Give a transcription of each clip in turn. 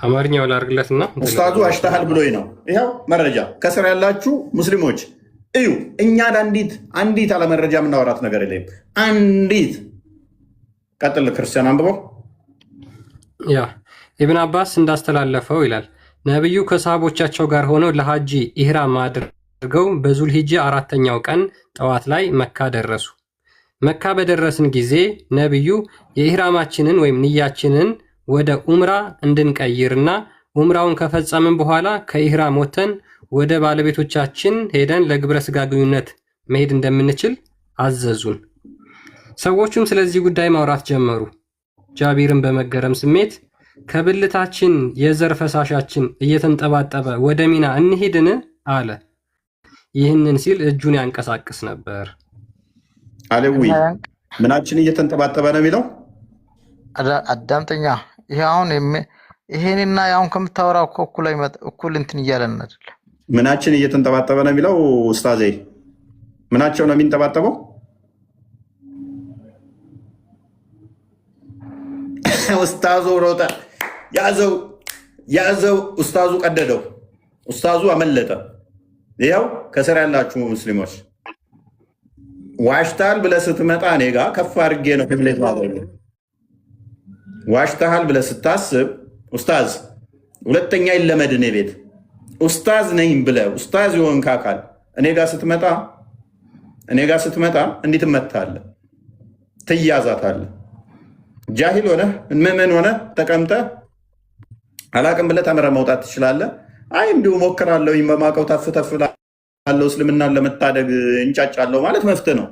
አማርኛው ላርግለትና ኡስታዙ አሽታሃል ብሎኝ ነው። ይኸው መረጃ ከስር ያላችሁ ሙስሊሞች እዩ። እኛ አንዲት አለመረጃ የምናወራት ነገር የለም። አንዲት ቀጥል። ክርስቲያን አንብበው። ኢብን አባስ እንዳስተላለፈው ይላል ነብዩ ከሰሃቦቻቸው ጋር ሆነው ለሐጂ ኢህራም አድርገው በዙልሂጃ 4ኛው ቀን ጠዋት ላይ መካ ደረሱ። መካ በደረስን ጊዜ ነብዩ የኢህራማችንን ወይም ንያችንን ወደ ኡምራ እንድንቀይርና ኡምራውን ከፈጸምን በኋላ ከኢህራም ወተን ወደ ባለቤቶቻችን ሄደን ለግብረ ስጋ ግንኙነት መሄድ እንደምንችል አዘዙን። ሰዎቹም ስለዚህ ጉዳይ ማውራት ጀመሩ። ጃቢርን በመገረም ስሜት ከብልታችን የዘር ፈሳሻችን እየተንጠባጠበ ወደ ሚና እንሂድን አለ። ይህንን ሲል እጁን ያንቀሳቅስ ነበር። አለዊ ምናችን እየተንጠባጠበ ነው የሚለው አዳምጠኛ። ይሄ አሁን ይሄንና ያሁን ከምታወራው እኩል እንትን እያለን አይደል? ምናችን እየተንጠባጠበ ነው የሚለው ኡስታዜ፣ ምናቸው ነው የሚንጠባጠበው? ኡስታዙ ሮጠ፣ ያዘው። ኡስታዙ ቀደደው፣ ኡስታዙ አመለጠ። ይኸው ከስር ያላችሁ ሙስሊሞች ዋሽታል ብለህ ስትመጣ እኔ ጋ ከፍ አድርጌ ነው ክብሌት ማድረግ። ዋሽታል ብለህ ስታስብ ኡስታዝ ሁለተኛ ይለመድ እኔ ቤት ኡስታዝ ነኝ ብለህ ኡስታዝ የሆንክ አካል እኔ ጋ ስትመጣ እንዲህ ትመታለህ፣ ትያዛታለህ። ጃሂል ሆነ ምዕመን ሆነ ተቀምጠ አላቅም ብለህ ተምረህ መውጣት ትችላለህ። አይ እንዲሁ ሞክራለሁ በማውቀው ተፍ ላለው እስልምናን ለመታደግ እንጫጫለሁ ማለት መፍትህ ነው።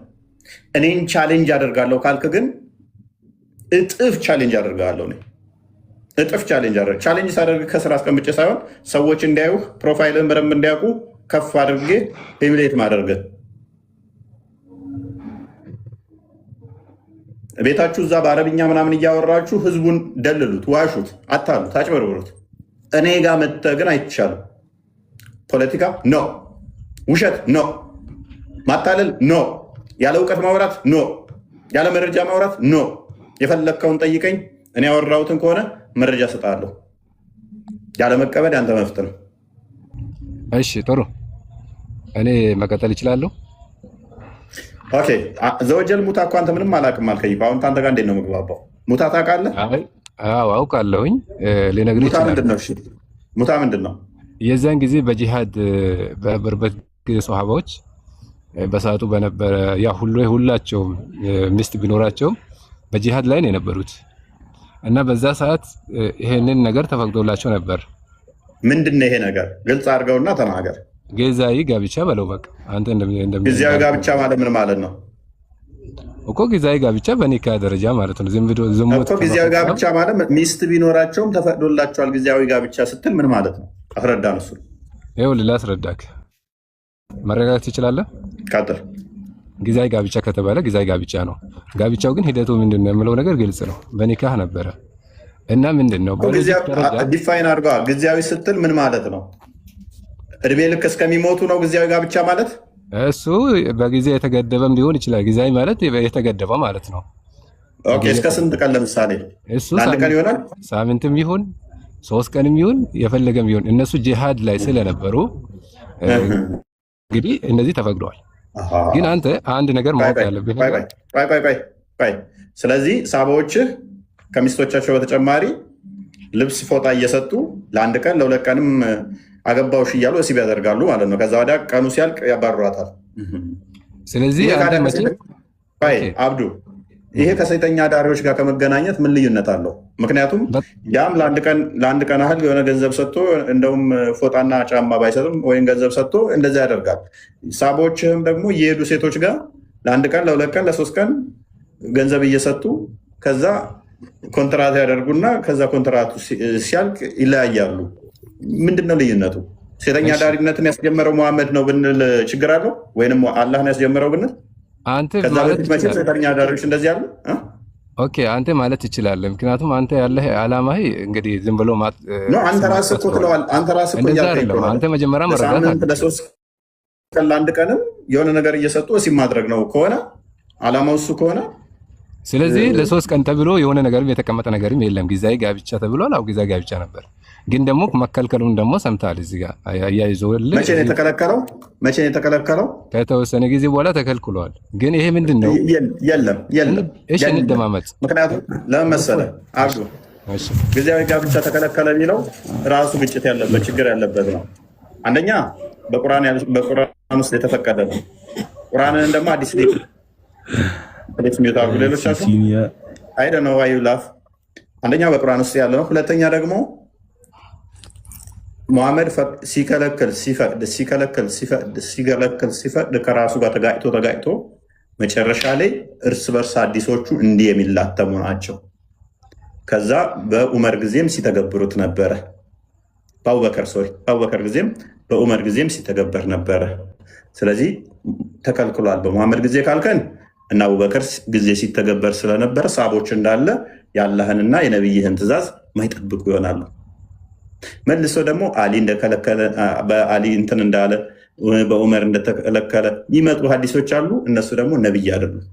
እኔን ቻሌንጅ አደርጋለሁ ካልክ ግን እጥፍ ቻሌንጅ አደርጋለሁ። እጥፍ ቻሌንጅ ሳደርግ ከስራ አስቀምጬ ሳይሆን ሰዎች እንዲያዩ ፕሮፋይልን በደንብ እንዲያውቁ ከፍ አድርጌ ሂሚሌት ማደርግ። ቤታችሁ እዛ በአረብኛ ምናምን እያወራችሁ ህዝቡን ደልሉት፣ ዋሹት፣ አታሉት፣ አጭበርብሩት። እኔ ጋር መጥተህ ግን አይቻልም። ፖለቲካ ኖ፣ ውሸት ኖ፣ ማታለል ኖ፣ ያለ እውቀት ማውራት ኖ፣ ያለ መረጃ ማውራት ኖ። የፈለግከውን ጠይቀኝ፣ እኔ ያወራሁትን ከሆነ መረጃ ሰጣለሁ። ያለ መቀበል ያንተ መፍት ነው። እሺ ጥሩ፣ እኔ መቀጠል እችላለሁ። ኦኬ ዘወጀል ሙታ እኮ አንተ ምንም አላውቅም አልከኝ። አሁን አንተ ጋር እንዴት ነው የምግባባው? ሙታ ታውቃለህ? አዎ አውቃለሁኝ። ልነግርህ ሙታ ምንድን ነው? እሺ ሙታ ምንድን ነው? የዛን ጊዜ በጂሃድ በበርበት ሶሃባዎች በሰዓቱ በነበረ ያ ሁላቸውም ሚስት ቢኖራቸውም በጂሃድ ላይ ነው የነበሩት እና በዛ ሰዓት ይሄንን ነገር ተፈቅዶላቸው ነበር። ምንድን ነው ይሄ ነገር? ግልጽ አድርገውና ተናገር። ጊዜያዊ ጋብቻ በለው በቃ። አንተ ጊዜያዊ ጋብቻ ማለት ምን ማለት ነው እኮ? ጊዜያዊ ጋብቻ በኒካ ደረጃ ማለት ነው። ዝሙት እኮ ጊዜያዊ ጋብቻ ማለት ሚስት ቢኖራቸውም ተፈቅዶላቸዋል። ጊዜያዊ ጋብቻ ስትል ምን ማለት ነው? አስረዳን። እሱ ይኸውልህ ላስረዳክ። መረጋጋት ትችላለህ? ቀጥል። ጊዜያዊ ጋብቻ ከተባለ ጊዜያዊ ጋብቻ ነው። ጋብቻው ግን ሂደቱ ምንድነው የምለው ነገር ግልጽ ነው። በኒካህ ነበረ እና ምንድነው ዲፋይን አድርገዋል። ጊዜያዊ ስትል ምን ማለት ነው? እድሜ ልክ እስከሚሞቱ ነው ጊዜያዊ ጋብቻ ማለት? እሱ በጊዜ የተገደበም ሊሆን ይችላል። ጊዜያዊ ማለት የተገደበ ማለት ነው። ኦኬ እስከ ስንት ቀን? ለምሳሌ ለአንድ ቀን ይሆናል? ሳምንትም ይሁን 3 ቀንም ይሁን የፈለገም ይሁን እነሱ ጂሃድ ላይ ስለነበሩ እንግዲህ እነዚህ ተፈቅደዋል። ግን አንተ አንድ ነገር ማወቅ ያለብህ ስለዚህ ሳባዎችህ ከሚስቶቻቸው በተጨማሪ ልብስ ፎጣ እየሰጡ ለአንድ ቀን ለ2 ቀንም አገባውሽ እያሉ ወሲብ ያደርጋሉ ማለት ነው። ከዛ ወዲያ ቀኑ ሲያልቅ ያባርሯታል። ስለዚህ አብዱ ይሄ ከሴተኛ አዳሪዎች ጋር ከመገናኘት ምን ልዩነት አለው? ምክንያቱም ያም ለአንድ ቀን ያህል የሆነ ገንዘብ ሰጥቶ እንደውም ፎጣና ጫማ ባይሰጥም ወይም ገንዘብ ሰጥቶ እንደዛ ያደርጋል። ሳቦችህም ደግሞ እየሄዱ ሴቶች ጋር ለአንድ ቀን ለ2 ቀን ለ3 ቀን ገንዘብ እየሰጡ ከዛ ኮንትራት ያደርጉና ከዛ ኮንትራቱ ሲያልቅ ይለያያሉ። ምንድነው ልዩነቱ? ሴተኛ አዳሪነትን ያስጀመረው መሐመድ ነው ብንል ችግር አለው? ወይንም አላህን ያስጀመረው ብንል ከዛ በፊት መቼም ሴተኛ አዳሪዎች እንደዚህ ያሉ ኦኬ አንተ ማለት ትችላለህ። ምክንያቱም አንተ ያለህ ዓላማህ እንግዲህ ዝም ብሎ አንተ ራስህ እኮ ትለዋለህ። አንተ ራስህ እኮ እያልከኝ ነው። አንተ መጀመሪያ መረዳት አለ። ለ3 ቀን ለ1 ቀንም የሆነ ነገር እየሰጡ ወሲብ ማድረግ ነው ከሆነ ዓላማው እሱ ከሆነ ስለዚህ ለሶስት ቀን ተብሎ የሆነ ነገርም የተቀመጠ ነገርም የለም። ጊዜያዊ ጋብቻ ተብሏል። አው ጊዜያዊ ጋብቻ ነበር፣ ግን ደግሞ መከልከሉን ደግሞ ሰምተሃል። እዚህ ጋር አያይዘውልህ መቼ ነው የተከለከለው? መቼ ነው የተከለከለው? ከተወሰነ ጊዜ በኋላ ተከልክሏል። ግን ይሄ ምንድን ነው? የለም የለም። እሺ እንደማመጥ። ምክንያቱም ለምን መሰለህ አብዱ ጊዜያዊ ጋብቻ ተከለከለ የሚለው ራሱ ግጭት ያለበት ችግር ያለበት ነው። አንደኛ በቁርአን ውስጥ የተፈቀደ ነው። ቁርአንን ደግሞ አዲስ ሚወጣ ሌሎቻችሁ አይደ ነው ላፍ አንደኛ በቁርአን ውስጥ ያለ ነው። ሁለተኛ ደግሞ ሙሐመድ ሲከለክል ሲፈቅድ ከራሱ ጋር ተጋጭቶ መጨረሻ ላይ እርስ በርስ አዲሶቹ እንዲህ የሚላተሙ ናቸው። ከዛ በዑመር ጊዜም ሲተገብሩት ነበረ። በአቡበከር ጊዜም በዑመር ጊዜም ሲተገበር ነበረ። ስለዚህ ተከልክሏል። በሙሐመድ ጊዜ ካልከን እና አቡበከር ጊዜ ሲተገበር ስለነበረ ሰሃቦች እንዳለ የአላህንና የነቢይህን ትእዛዝ ማይጠብቁ ይሆናሉ። መልሶ ደግሞ አሊ እንደከለከለ በአሊ እንትን እንዳለ በዑመር እንደተከለከለ ይመጡ ሀዲሶች አሉ። እነሱ ደግሞ ነቢይ አይደሉም።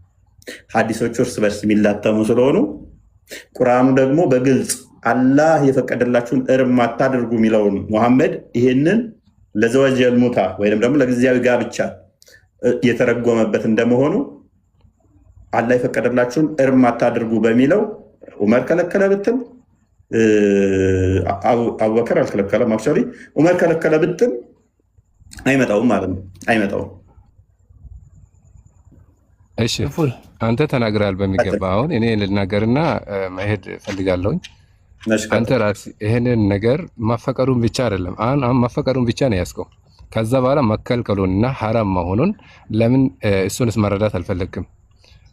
ሀዲሶቹ እርስ በርስ የሚላተሙ ስለሆኑ ቁርአኑ ደግሞ በግልጽ አላህ የፈቀደላችሁን እርም አታድርጉ የሚለውን ሙሐመድ ይሄንን ለዘወጀል ሙታ ወይም ደግሞ ለጊዜያዊ ጋብቻ የተረጎመበት እንደመሆኑ አላህ የፈቀደላችሁን እርም አታድርጉ በሚለው ዑመር ከለከለ ብትል አቡበከር አልከለከለም። አክቹዋሊ ዑመር ከለከለ ብትል አይመጣውም ማለት ነው። አይመጣውም። እሺ አንተ ተናግራል በሚገባ። አሁን እኔ ልናገርና መሄድ ፈልጋለሁኝ። አንተ ራስህ ይሄንን ነገር ማፈቀሩን ብቻ አይደለም፣ አሁን ማፈቀሩን ብቻ ነው ያስከው። ከዛ በኋላ መከልከሉንና ሐራም መሆኑን ለምን እሱንስ መረዳት አልፈለግክም?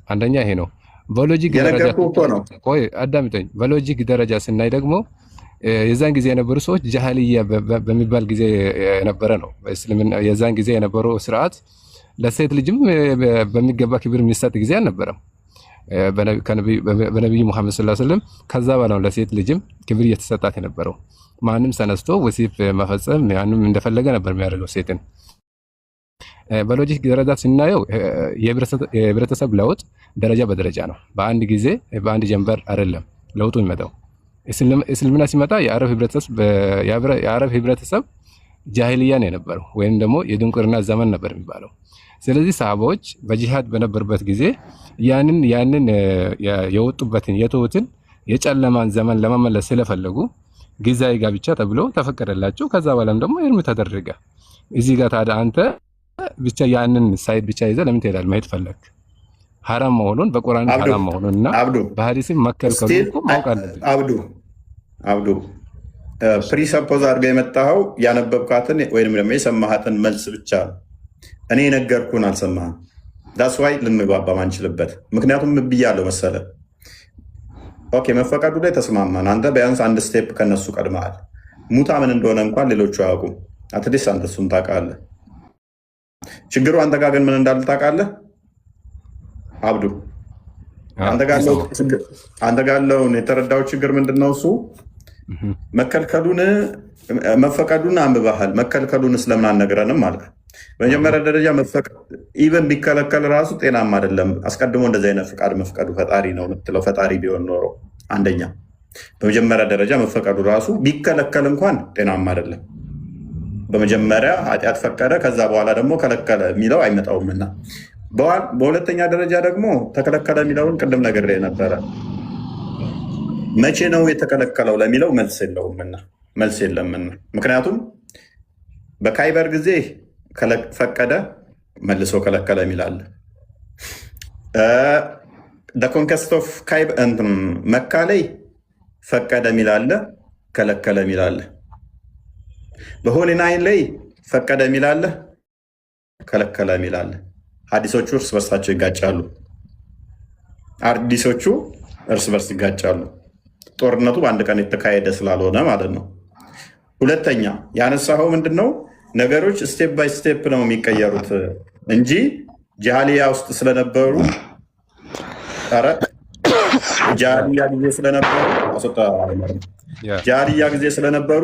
አንደኛ ይሄ ነው። በሎጂክ ደረጃ ቆይ አዳምጠኝ። በሎጂክ ደረጃ ስናይ ደግሞ የዛን ጊዜ የነበሩ ሰዎች ጃህልያ በሚባል ጊዜ የነበረ ነው። በእስልምና የዛን ጊዜ የነበረው ስርዓት ለሴት ልጅም በሚገባ ክብር የሚሰጥ ጊዜ አልነበረም። በነቢዩ ሙሐመድ ሰለላሁ ዐለይሂ ወሰለም ከዛ በኋላ ለሴት ልጅም ክብር እየተሰጣት የነበረው። ማንም ተነስቶ ወሲብ መፈጸም ያንም እንደፈለገ ነበር የሚያደርገው ሴትን። በሎጂክ ደረጃ ስናየው የህብረተሰብ ለውጥ ደረጃ በደረጃ ነው። በአንድ ጊዜ በአንድ ጀንበር አይደለም ለውጡ የሚመጣው። እስልምና ሲመጣ የአረብ ህብረተሰብ ጃሂልያ ነው የነበረው፣ ወይም ደግሞ የድንቁርና ዘመን ነበር የሚባለው። ስለዚህ ሰሃቦች በጂሃድ በነበሩበት ጊዜ ያንን የወጡበትን የተውትን የጨለማን ዘመን ለመመለስ ስለፈለጉ ጊዜያዊ ጋብቻ ተብሎ ተፈቀደላቸው። ከዛ በኋላም ደግሞ እርም ተደረገ። እዚህ ጋር ታዲያ አንተ ብቻ ያንን ሳይድ ብቻ ይዘህ ለምን ትሄዳለህ? ማየት ፈለክ ሐራም መሆኑን በቁርአን ሐራም መሆኑንና በሐዲስም መከልከሉን እኮ ማወቅ አለብህ። አብዱ ፕሪሰፖዝ አድርገህ የመጣኸው ያነበብካትን ወይም ደግሞ የሰማሃትን መልስ ብቻ ነው። እኔ የነገርኩህን አልሰማህም። ዳስ ዋይ ልንግባባ ማንችልበት ምክንያቱም ብያለሁ መሰለህ። ኦኬ መፈቀዱ ላይ ተስማማን። አንተ ቢያንስ አንድ ስቴፕ ከነሱ ቀድመሃል። ሙታ ምን እንደሆነ እንኳን ሌሎቹ አያውቁም። አትሊስት አንተ እሱን ታውቃለህ። ችግሩ አንተ ጋር ግን ምን እንዳለ ታውቃለህ አብዱ? አንተ ጋር ያለውን የተረዳው ችግር ምንድን ነው? እሱ መፈቀዱን አንብባሃል። መከልከሉን ስለምን አልነግረንም ማለት ነው። በመጀመሪያ ደረጃ ኢቨን ቢከለከል ራሱ ጤናማ አይደለም። አስቀድሞ እንደዚህ አይነት ፍቃድ መፍቀዱ ፈጣሪ ነው የምትለው ፈጣሪ ቢሆን ኖሮ አንደኛ በመጀመሪያ ደረጃ መፈቀዱ ራሱ ቢከለከል እንኳን ጤናማ አይደለም። በመጀመሪያ ኃጢአት ፈቀደ፣ ከዛ በኋላ ደግሞ ከለከለ የሚለው አይመጣውምና። በሁለተኛ ደረጃ ደግሞ ተከለከለ የሚለውን ቅድም ነገር ላይ ነበረ። መቼ ነው የተከለከለው ለሚለው መልስ የለምና። ምክንያቱም በካይበር ጊዜ ፈቀደ መልሶ ከለከለ የሚላለ ኮንከስት ኦፍ መካ ላይ ፈቀደ የሚላለ ከለከለ የሚላለ በሆሊ ናይን ላይ ፈቀደ የሚላለ ከለከለ የሚላለ። ሀዲሶቹ እርስ በርሳቸው ይጋጫሉ። ጦርነቱ በአንድ ቀን የተካሄደ ስላልሆነ ማለት ነው። ሁለተኛ ያነሳኸው ምንድነው? ነገሮች ስቴፕ ባይ ስቴፕ ነው የሚቀየሩት እንጂ ጃህልያ ውስጥ ስለነበሩ ጃህልያ ጊዜ ስለነበሩ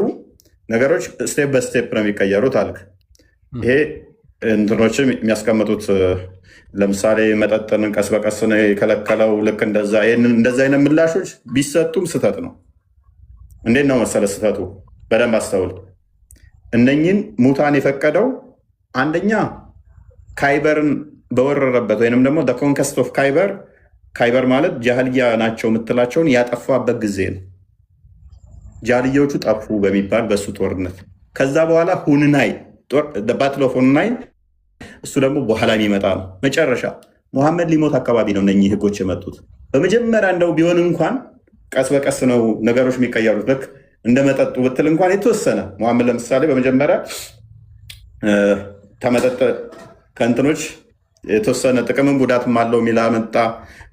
ነገሮች ስቴፕ በስቴፕ ነው የሚቀየሩት አልክ። ይሄ እንትኖችም የሚያስቀምጡት ለምሳሌ መጠጥን ቀስ በቀስ ነው የከለከለው። ልክ እንደዛ አይነት ምላሾች ቢሰጡም ስህተት ነው። እንዴት ነው መሰለ ስህተቱ? በደንብ አስተውል። እነኝን ሙታን የፈቀደው አንደኛ ካይበርን በወረረበት ወይንም ደግሞ ኮንከስት ኦፍ ካይበር ማለት ጃህልያ ናቸው የምትላቸውን ያጠፋበት ጊዜ ነው። ጃህልያዎቹ ጠፉ በሚባል በሱ ጦርነት። ከዛ በኋላ ሁንናይ ባትል ኦፍ ሁንናይ፣ እሱ ደግሞ በኋላ የሚመጣ ነው። መጨረሻ ሙሐመድ ሊሞት አካባቢ ነው እነኚህ ህጎች የመጡት። በመጀመሪያ እንደው ቢሆን እንኳን ቀስ በቀስ ነው ነገሮች የሚቀየሩት። ልክ እንደመጠጡ ብትል እንኳን የተወሰነ ሙሐመድ ለምሳሌ በመጀመሪያ ከመጠጥ ከእንትኖች የተወሰነ ጥቅምን ጉዳትም አለው የሚል መጣ።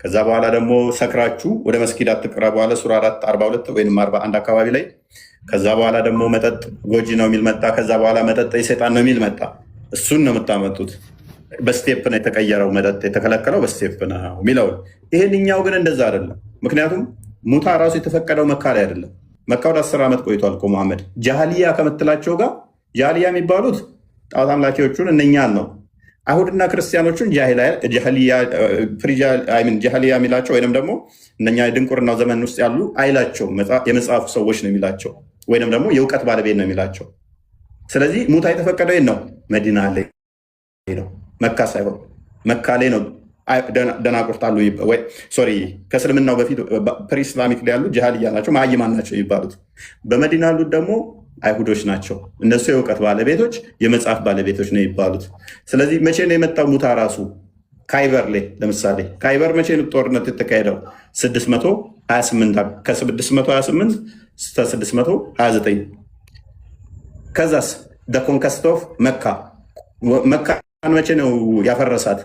ከዛ በኋላ ደግሞ ሰክራችሁ ወደ መስጊድ አትቅረቡ አለ ሱራ 442 ወይም 41 አካባቢ ላይ። ከዛ በኋላ ደግሞ መጠጥ ጎጂ ነው የሚል መጣ። ከዛ በኋላ መጠጥ የሰይጣን ነው የሚል መጣ። እሱን ነው የምታመጡት። በስቴፕ ነው የተቀየረው። መጠጥ የተከለከለው በስቴፕ ነው የሚለው። ይሄንኛው ግን እንደዛ አይደለም። ምክንያቱም ሙታ ራሱ የተፈቀደው መካ ላይ አይደለም። መካ ወደ 10 ዓመት ቆይቷል እኮ ሙሐመድ። ጃህልያ ከምትላቸው ጋር ጃህልያ የሚባሉት ጣዖት አምላኪዎቹን እነኛን ነው። አይሁድና ክርስቲያኖቹን ጃህልያ የሚላቸው ወይም ደግሞ እነኛ የድንቁርናው ዘመን ውስጥ ያሉ አይላቸው፣ የመጽሐፉ ሰዎች ነው የሚላቸው፣ ወይም ደግሞ የእውቀት ባለቤት ነው የሚላቸው። ስለዚህ ሙታ የተፈቀደው ነው መዲና ላይ ነው፣ መካ ሳይሆን መካ ላይ ነው። ደናቁርት አሉ ሶሪ፣ ከእስልምናው በፊት ፕሪ ኢስላሚክ ላይ ያሉ ጃህልያ ናቸው፣ መሀይማን ናቸው የሚባሉት። በመዲና ያሉት ደግሞ አይሁዶች ናቸው። እነሱ የእውቀት ባለቤቶች፣ የመጽሐፍ ባለቤቶች ነው የሚባሉት። ስለዚህ መቼ ነው የመጣው ሙታ ራሱ? ካይበር ላይ ለምሳሌ ካይበር መቼ ነው ጦርነት የተካሄደው? 628 ከ628 እስከ 629። ከዛስ ኮንከስት ኦፍ መካን መቼ ነው ያፈረሳት?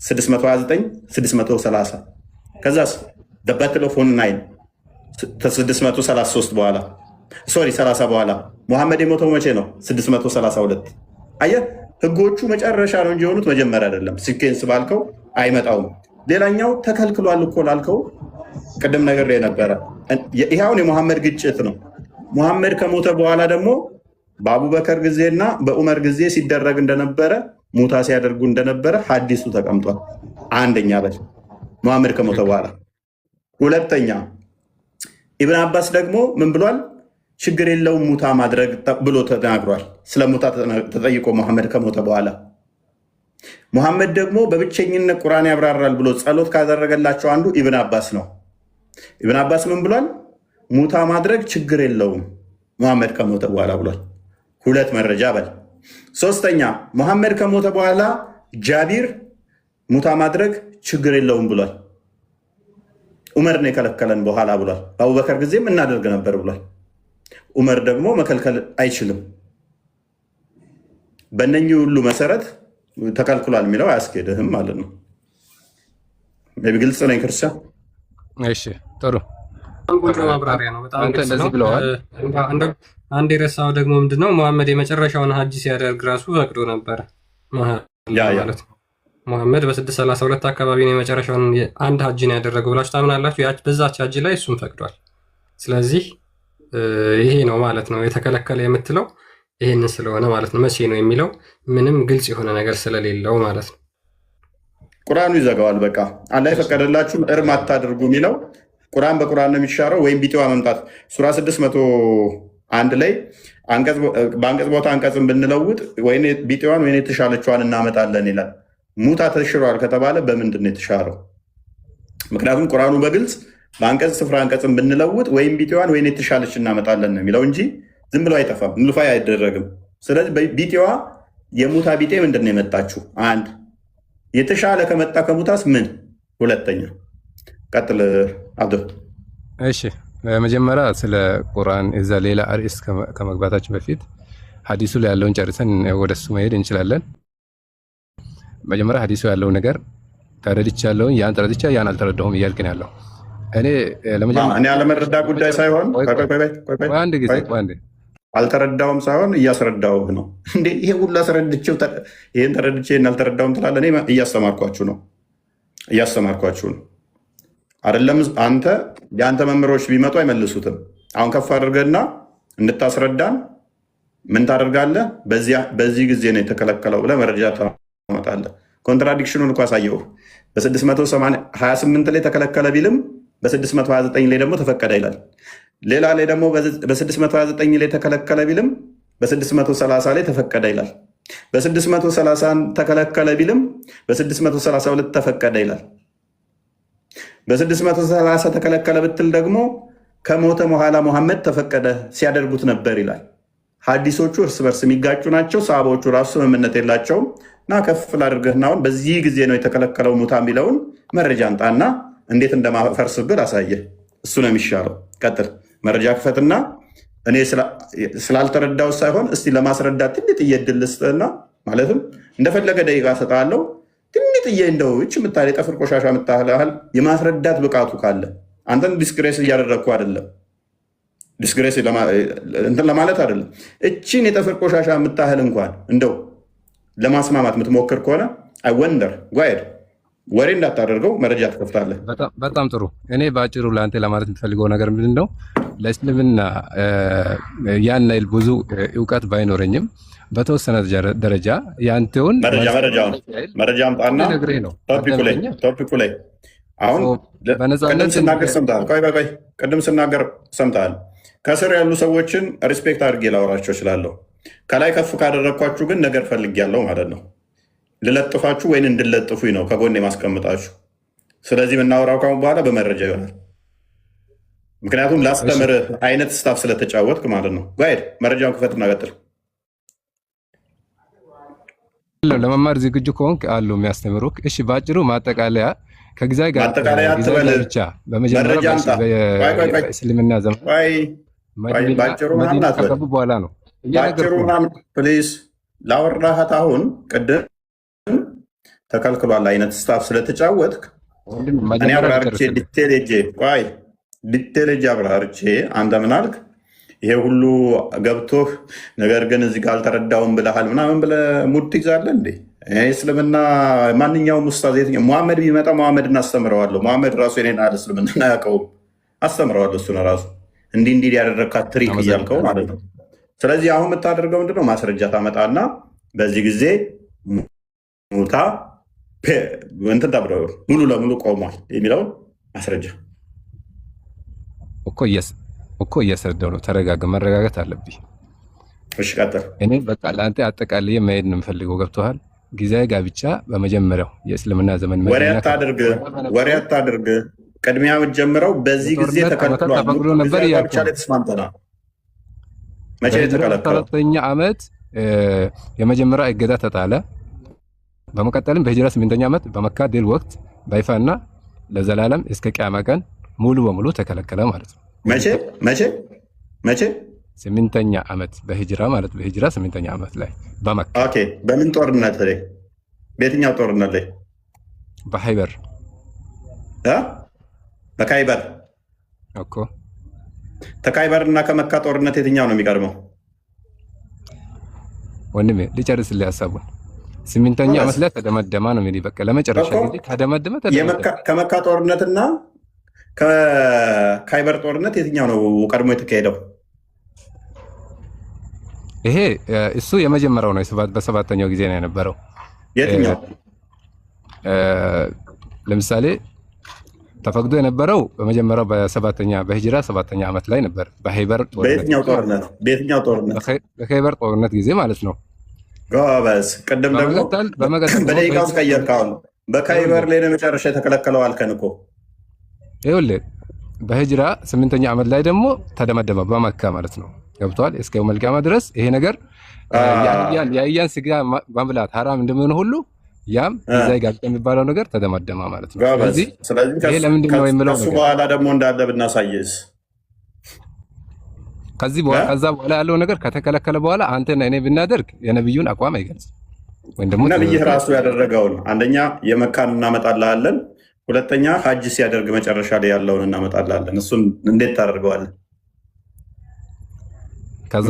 629 630። ከዛስ ባትል ኦፍ ሁናይን 633 በኋላ ሶሪ 30 በኋላ። ሙሐመድ የሞተው መቼ ነው? 632። አየህ፣ ህጎቹ መጨረሻ ነው እንጂ የሆኑት መጀመሪያ አይደለም። ሲኬንስ ባልከው አይመጣውም። ሌላኛው ተከልክሏል እኮ ላልከው ቅድም ነገር የነበረ ይኸውን የሙሐመድ ግጭት ነው። ሙሐመድ ከሞተ በኋላ ደግሞ በአቡበከር ጊዜና በኡመር ጊዜ ሲደረግ እንደነበረ ሙታ ሲያደርጉ እንደነበረ ሀዲሱ ተቀምጧል። አንደኛ በል ሙሐመድ ከሞተ በኋላ። ሁለተኛ ኢብን አባስ ደግሞ ምን ብሏል? ችግር የለውም ሙታ ማድረግ ብሎ ተናግሯል። ስለ ሙታ ተጠይቆ ሙሐመድ ከሞተ በኋላ ሙሐመድ ደግሞ በብቸኝነት ቁርአን ያብራራል ብሎ ጸሎት ካደረገላቸው አንዱ ኢብን አባስ ነው። ኢብን አባስ ምን ብሏል? ሙታ ማድረግ ችግር የለውም ሙሐመድ ከሞተ በኋላ ብሏል። ሁለት መረጃ በል። ሶስተኛ ሙሐመድ ከሞተ በኋላ ጃቢር ሙታ ማድረግ ችግር የለውም ብሏል። ዑመር ነው የከለከለን በኋላ ብሏል። በአቡበከር ጊዜም እናደርግ ነበር ብሏል። ዑመር ደግሞ መከልከል አይችልም። በእነኚህ ሁሉ መሰረት ተከልክሏል የሚለው አያስኬድህም ማለት ነው። ግልጽ ነኝ ክርስቲያን? እሺ ጥሩ ማብራሪያ ነው። በጣም እንደዚህ ብለዋል። አንድ የረሳው ደግሞ ምንድነው ሙሐመድ የመጨረሻውን ሀጅ ሲያደርግ ራሱ ፈቅዶ ነበረ ማለት ነው። ሙሐመድ በ632 አካባቢ ነው የመጨረሻውን አንድ ሀጅን ያደረገው ብላችሁ ታምናላችሁ? በዛች ሀጅ ላይ እሱም ፈቅዷል። ስለዚህ ይሄ ነው ማለት ነው የተከለከለ የምትለው ይሄንን ስለሆነ ማለት ነው። መቼ ነው የሚለው ምንም ግልጽ የሆነ ነገር ስለሌለው ማለት ነው። ቁርአኑ ይዘጋዋል። በቃ አላህ የፈቀደላችሁም እርም አታድርጉ የሚለው ቁርአን በቁርአን ነው የሚሻረው። ወይም ቢጤዋ መምጣት ሱራ 601 ላይ በአንቀጽ ቦታ አንቀጽን ብንለውጥ ወይ ቢጤዋን ወይ የተሻለችዋን እናመጣለን ይላል። ሙታ ተሽሯል ከተባለ በምንድን ነው የተሻረው? ምክንያቱም ቁርአኑ በግልጽ በአንቀጽ ስፍራ አንቀጽን ብንለውጥ ወይም ቢጤዋን ወይ የተሻለች እናመጣለን ነው የሚለው እንጂ ዝም ብሎ አይጠፋም፣ ንልፋይ አይደረግም። ስለዚህ ቢጤዋ የሙታ ቢጤ ምንድን ነው የመጣችሁ? አንድ የተሻለ ከመጣ ከሙታስ ምን? ሁለተኛ ቀጥል አብዶ። እሺ መጀመሪያ ስለ ቁርአን እዛ ሌላ አርዕስት ከመግባታችን በፊት ሀዲሱ ላይ ያለውን ጨርሰን ወደሱ መሄድ እንችላለን። መጀመሪያ ሀዲሱ ያለው ነገር ተረድቻለሁ፣ ያን ተረድቻ ያን አልተረዳሁም እያልክ ነው ያለው። እኔ ያለመረዳ ጉዳይ ሳይሆን አንድ ጊዜ አልተረዳውም ሳይሆን እያስረዳውህ ነው። እንዴ ይሄ ሁሉ አስረድቼው ይህን ተረድቼ አልተረዳውም ትላለህ። እኔ እያስተማርኳችሁ ነው አይደለም። አንተ የአንተ መምህሮች ቢመጡ አይመልሱትም። አሁን ከፍ አድርገና እንድታስረዳን ምን ታደርጋለህ? በዚህ ጊዜ ነው የተከለከለው ብለህ መረጃ ታመጣለህ። ኮንትራዲክሽኑን እኮ አሳየው። በ628 ላይ ተከለከለ ቢልም በ629 ላይ ደግሞ ተፈቀደ ይላል። ሌላ ላይ ደግሞ በ629 ላይ ተከለከለ ቢልም በ630 ላይ ተፈቀደ ይላል። በ630 ተከለከለ ቢልም በ632 ተፈቀደ ይላል። በ630 ተከለከለ ብትል ደግሞ ከሞተ በኋላ መሐመድ ተፈቀደ ሲያደርጉት ነበር ይላል። ሀዲሶቹ እርስ በርስ የሚጋጩ ናቸው። ሰሃባዎቹ ራሱ ስምምነት የላቸውም። እና ከፍ ላድርገህና አሁን በዚህ ጊዜ ነው የተከለከለው ሙታ የሚለውን መረጃ አንጣና እንዴት እንደማፈርስብህ አሳየህ። እሱ ነው የሚሻለው። ቀጥል፣ መረጃ ክፈትና እኔ ስላልተረዳው ሳይሆን እስቲ ለማስረዳት ትንጥዬ እድል ልስጥህና ማለትም እንደፈለገ ደቂቃ ሰጥሃለሁ። ትንጥዬ እንደው እች የምታህል የጠፍር ቆሻሻ የምታህል የማስረዳት ብቃቱ ካለ አንተን ዲስግሬስ እያደረግኩ አይደለም። ዲስግሬስ እንትን ለማለት አይደለም። እችን የጠፍር ቆሻሻ የምታህል እንኳን እንደው ለማስማማት የምትሞክር ከሆነ አይ ወንደር ጓይድ ወሬ እንዳታደርገው መረጃ ትከፍታለህ። በጣም ጥሩ። እኔ በአጭሩ ለአንተ ለማለት የምትፈልገው ነገር ምንድን ነው? ለእስልምና ያን ያህል ብዙ እውቀት ባይኖረኝም በተወሰነ ደረጃ የአንተውን መረጃ አምጣና ቶፒኩ ላይ አሁን ቅድም ስናገር ሰምተሃል። ቆይ ቅድም ስናገር ሰምተሃል። ከስር ያሉ ሰዎችን ሪስፔክት አድርጌ ላወራቸው እችላለሁ። ከላይ ከፍ ካደረግኳችሁ ግን ነገር ፈልጌያለሁ ማለት ነው። ልለጥፋችሁ ወይን እንድለጥፉኝ ነው ከጎን የማስቀምጣችሁ። ስለዚህ የምናወራው ካሁን በኋላ በመረጃ ይሆናል። ምክንያቱም ላስተምርህ አይነት ስታፍ ስለተጫወትክ ማለት ነው። ጋይድ መረጃውን ክፈትና ቀጥል። ለመማር ዝግጁ ከሆንክ አሉ የሚያስተምሩክ። እሺ፣ በአጭሩ ማጠቃለያ ከጊዜ ጋር ብቻ በመጀመሪያ በእስልምና ዘመን መዲና ከገቡ በኋላ ነው። ባጭሩ ፕሊዝ ላወራሃት አሁን ቅድም ተከልክሏል አይነት ስታፍ ስለተጫወትክ እኔ አብራርቼ ዲቴል ሄጄ አብራርቼ አንተ ምን አልክ? ይሄ ሁሉ ገብቶህ ነገር ግን እዚህ ጋር አልተረዳውም ብለሃል ምናምን ብለህ ሙድ ትይዛለህ እንዴ? እስልምና ማንኛውም ኡስታዝ ሙሐመድ ቢመጣ ሙሐመድ እናስተምረዋለሁ። ሙሐመድ ራሱ የኔን አለ እስልምና አያውቀውም። አስተምረዋለሁ። እሱ ነው ራሱ እንዲህ ያደረግካት ትሪክ እያልከው ማለት ነው። ስለዚህ አሁን የምታደርገው ምንድነው? ማስረጃ ታመጣና በዚህ ጊዜ ሙታ እንትን ተብለው ሙሉ ለሙሉ ቆሟል የሚለውን ማስረጃ እኮ እያስረዳው ነው። ተረጋጋ፣ መረጋጋት አለብኝ። እሺ ቀጥል። እኔ በቃ ለአንተ አጠቃላይ መሄድ ነው የምፈልገው። ገብቶሃል? ጊዜያዊ ጋብቻ በመጀመሪያው የእስልምና ዘመን ወሬ አታድርግ። ቅድሚያ የምትጀምረው በዚህ ጊዜ ተከልክሏል ነበር ጋብቻ ላይ ተስማምተናል። መቼ የተከለከለው? 4ኛ ዓመት የመጀመሪያ እገዳ ተጣለ። በመቀጠልም በሂጅራ 8ኛ ዓመት በመካ ድል ወቅት በይፋና ለዘላለም እስከ ቂያማ ቀን ሙሉ በሙሉ ተከለከለ ማለት ነው። መቼ 8ኛ ዓመት በሂጅራ ማለት በሂጅራ 8ኛ ዓመት ላይ በመካ። ኦኬ። በምን ጦርነት ላይ? በየትኛው ጦርነት ላይ? በኸይበር በካይበር እኮ። ተካይበር እና ከመካ ጦርነት የትኛው ነው የሚቀድመው? ወንድሜ ልጨርስልህ ሀሳቡን። 8ኛ ዓመት ላይ ተደመደማ ነው እንግዲህ በቃ ለመጨረሻ ጊዜ ተደመደመ። ከመካ ጦርነትና ከካይበር ጦርነት የትኛው ነው ቀድሞ የተካሄደው? ይሄ እሱ የመጀመሪያው ነው። በ7ኛው ጊዜ ነው የነበረው። የትኛው? ለምሳሌ ተፈቅዶ የነበረው በመጀመሪያው በሂጅራ 7ኛ ዓመት ላይ ነበር። በኸይበር ጦርነት። በየትኛው ጦርነት? በኸይበር ጦርነት ጊዜ ማለት ነው። ጎበዝ። ቅድም ደግሞ በደቂቃ ውስጥ ቀየርከው። በካይበር ላይ ነው መጨረሻ የተከለከለው አልከን እኮ። ይኸውልህ በሂጅራ 8ኛ ዓመት ላይ ደግሞ ተደመደመ በመካ ማለት ነው። ገብቷል? እስከ የውመል ቂያማ ድረስ ይሄ ነገር የአህያን ስጋ ማብላት ሐራም እንደምን ሁሉ ያም ጊዜያዊ ጋብቻ የሚባለው ነገር ተደመደመ ማለት ነው። ስለዚህ ይሄ ለምንድን ነው የምለው ከሱ በኋላ ደግሞ እንዳለ ብናሳየስ? ከዛ በኋላ ያለው ነገር ከተከለከለ በኋላ አንተና እኔ ብናደርግ የነብዩን አቋም አይገልጽም። ወይም ደግሞ ነብዩ ራሱ ያደረገውን አንደኛ የመካን እናመጣልሃለን፣ ሁለተኛ ሀጅ ሲያደርግ መጨረሻ ላይ ያለውን እናመጣልሃለን። እሱን እንዴት ታደርገዋለን? ከዛ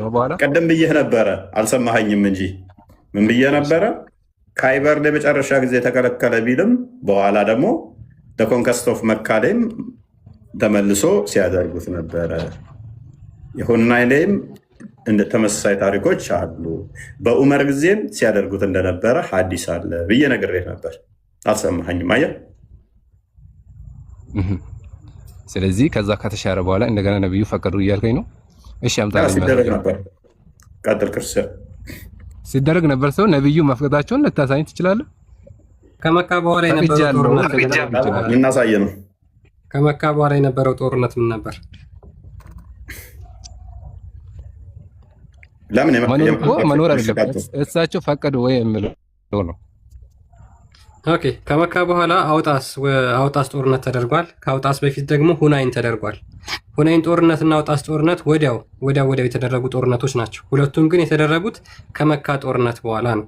በኋላ ቀደም ብዬህ ነበረ፣ አልሰማኸኝም እንጂ ምን ብዬህ ነበረ? ካይበር ላይ መጨረሻ ጊዜ የተከለከለ ቢልም በኋላ ደግሞ ኮንከስት ኦፍ መካ ላይም ተመልሶ ሲያደርጉት ነበረ። የሁናይ ላይም ተመሳሳይ ታሪኮች አሉ። በኡመር ጊዜም ሲያደርጉት እንደነበረ ሐዲስ አለ ብዬ ነግሬህ ነበር። አልሰማኸኝም? አየህ። ስለዚህ ከዛ ከተሻረ በኋላ እንደገና ነብዩ ፈቀዱ እያልከኝ ነው? እሺ አምጣልኝ። ሲደረግ ነበር። ቀጥል። ክርስቲያን ሲደረግ ነበር። ሰው ነብዩ መፍቀዳቸውን ልታሳይኝ ትችላለህ? ከመካ በኋላ የነበረው ጦርነት ልናሳየ ነው። ከመካ በኋላ የነበረው ጦርነት ምን ነበር? ለምን መኖር አይደለም እሳቸው ፈቀዱ ወይ የምለው ነው። ኦኬ ከመካ በኋላ አውጣስ ጦርነት ተደርጓል። ከአውጣስ በፊት ደግሞ ሁናይን ተደርጓል። ሁናይን ጦርነት እና አውጣስ ጦርነት ወዲያው የተደረጉ ጦርነቶች ናቸው። ሁለቱም ግን የተደረጉት ከመካ ጦርነት በኋላ ነው።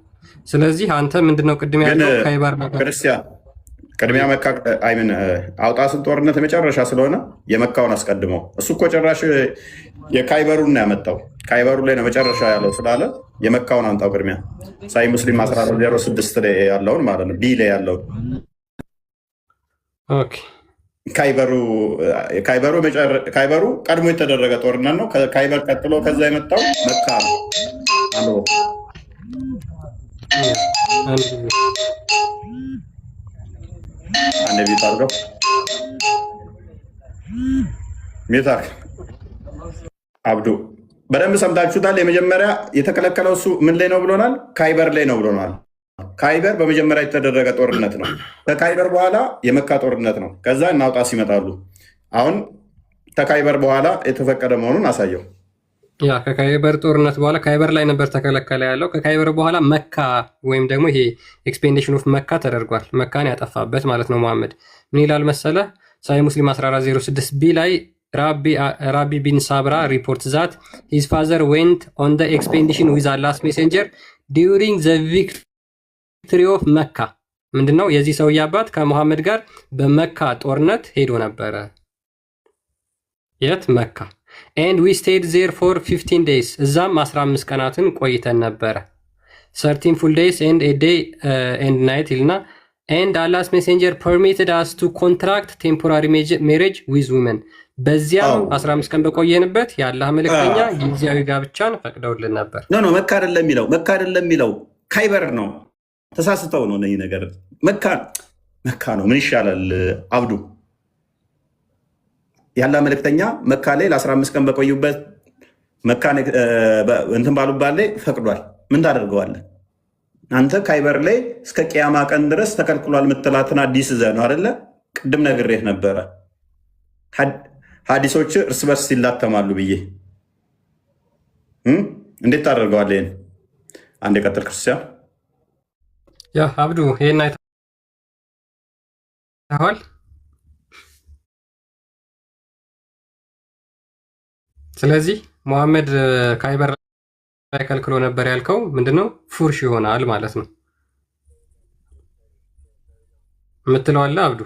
ስለዚህ አንተ ምንድነው ቅድም ያለው ካይባር ክርስቲያን ቅድሚያ መካ አይምን አውጣስን ጦርነት መጨረሻ ስለሆነ የመካውን አስቀድመው። እሱ እኮ ጭራሽ የካይበሩን ያመጣው ካይበሩ ላይ ነው መጨረሻ ያለው ስላለ የመካውን አንጣው ቅድሚያ። ሳይ ሙስሊም 1406 ላይ ያለውን ማለት ነው፣ ቢ ላይ ያለውን ኦኬ። ካይበሩ ቀድሞ የተደረገ ጦርነት ነው። ካይበር ቀጥሎ ከዛ የመጣው መካ ነው። አንድ ቤት አድርገው ሜታክ አብዱ በደንብ ሰምታችሁታል። የመጀመሪያ የተከለከለው እሱ ምን ላይ ነው ብሎናል? ካይበር ላይ ነው ብሎናል። ካይበር በመጀመሪያ የተደረገ ጦርነት ነው። ከካይበር በኋላ የመካ ጦርነት ነው። ከዛ እናውጣስ ይመጣሉ። አሁን ከካይበር በኋላ የተፈቀደ መሆኑን አሳየው። ያ ከካይበር ጦርነት በኋላ ካይበር ላይ ነበር ተከለከለ ያለው። ከካይበር በኋላ መካ ወይም ደግሞ ይሄ ኤክስፔንዴሽን ኦፍ መካ ተደርጓል። መካን ያጠፋበት ማለት ነው። መሐመድ ምን ይላል መሰለ? ሳይ ሙስሊም 1406 ቢ ላይ ራቢ ቢን ሳብራ ሪፖርት ዛት ሂዝ ፋዘር ዌንት ኦን ደ ኤክስፔንዲሽን ዊዝ አላስ ሜሴንጀር ዲዩሪንግ ዘ ቪክትሪ ኦፍ መካ። ምንድነው? የዚህ ሰውዬ አባት ከመሐመድ ጋር በመካ ጦርነት ሄዶ ነበረ። የት? መካ። ኤንድ ዊ ስቴድ ዜር ፎር 15 ዴይስ፣ እዛም 15 ቀናትን ቆይተን ነበረ። 13 ፉል ዴይስ ኤንድ ኤ ዴይ ኤንድ ናይት ይልና ኤንድ አላስ ሜሴንጀር ፐርሚትድ አስ ቱ ኮንትራክት ቴምፖራሪ ሜሬጅ ዊዝ ዊመን። በዚያም 15 ቀን በቆየንበት የአላህ መልእክተኛ ጊዜያዊ ጋብቻን ፈቅደውልን ነበር። ኖ መካ አይደለም የሚለው ካይበር ነው። ተሳስተው ነው ነኝ ነገር መካ ነው። ምን ይሻላል አብዱ? ያላ መልእክተኛ መካ ላይ ለ15 ቀን በቆዩበት መካ እንትን ባሉባት ላይ ፈቅዷል። ምን ታደርገዋለህ አንተ? ካይበር ላይ እስከ ቅያማ ቀን ድረስ ተከልክሏል የምትላትን አዲስ ዘ ነው አይደለ? ቅድም ነግሬህ ነበረ ሀዲሶች እርስ በርስ ይላተማሉ ብዬ። እንዴት ታደርገዋለህ ይህን? አንድ የቀጥል ክርስቲያን ያ አብዱ ይሄን አይተኸዋል? ስለዚህ ሙሐመድ ካይበር ላይ ከልክሎ ነበር ያልከው ምንድነው? ፉርሽ ይሆናል ማለት ነው የምትለው አለ አብዱ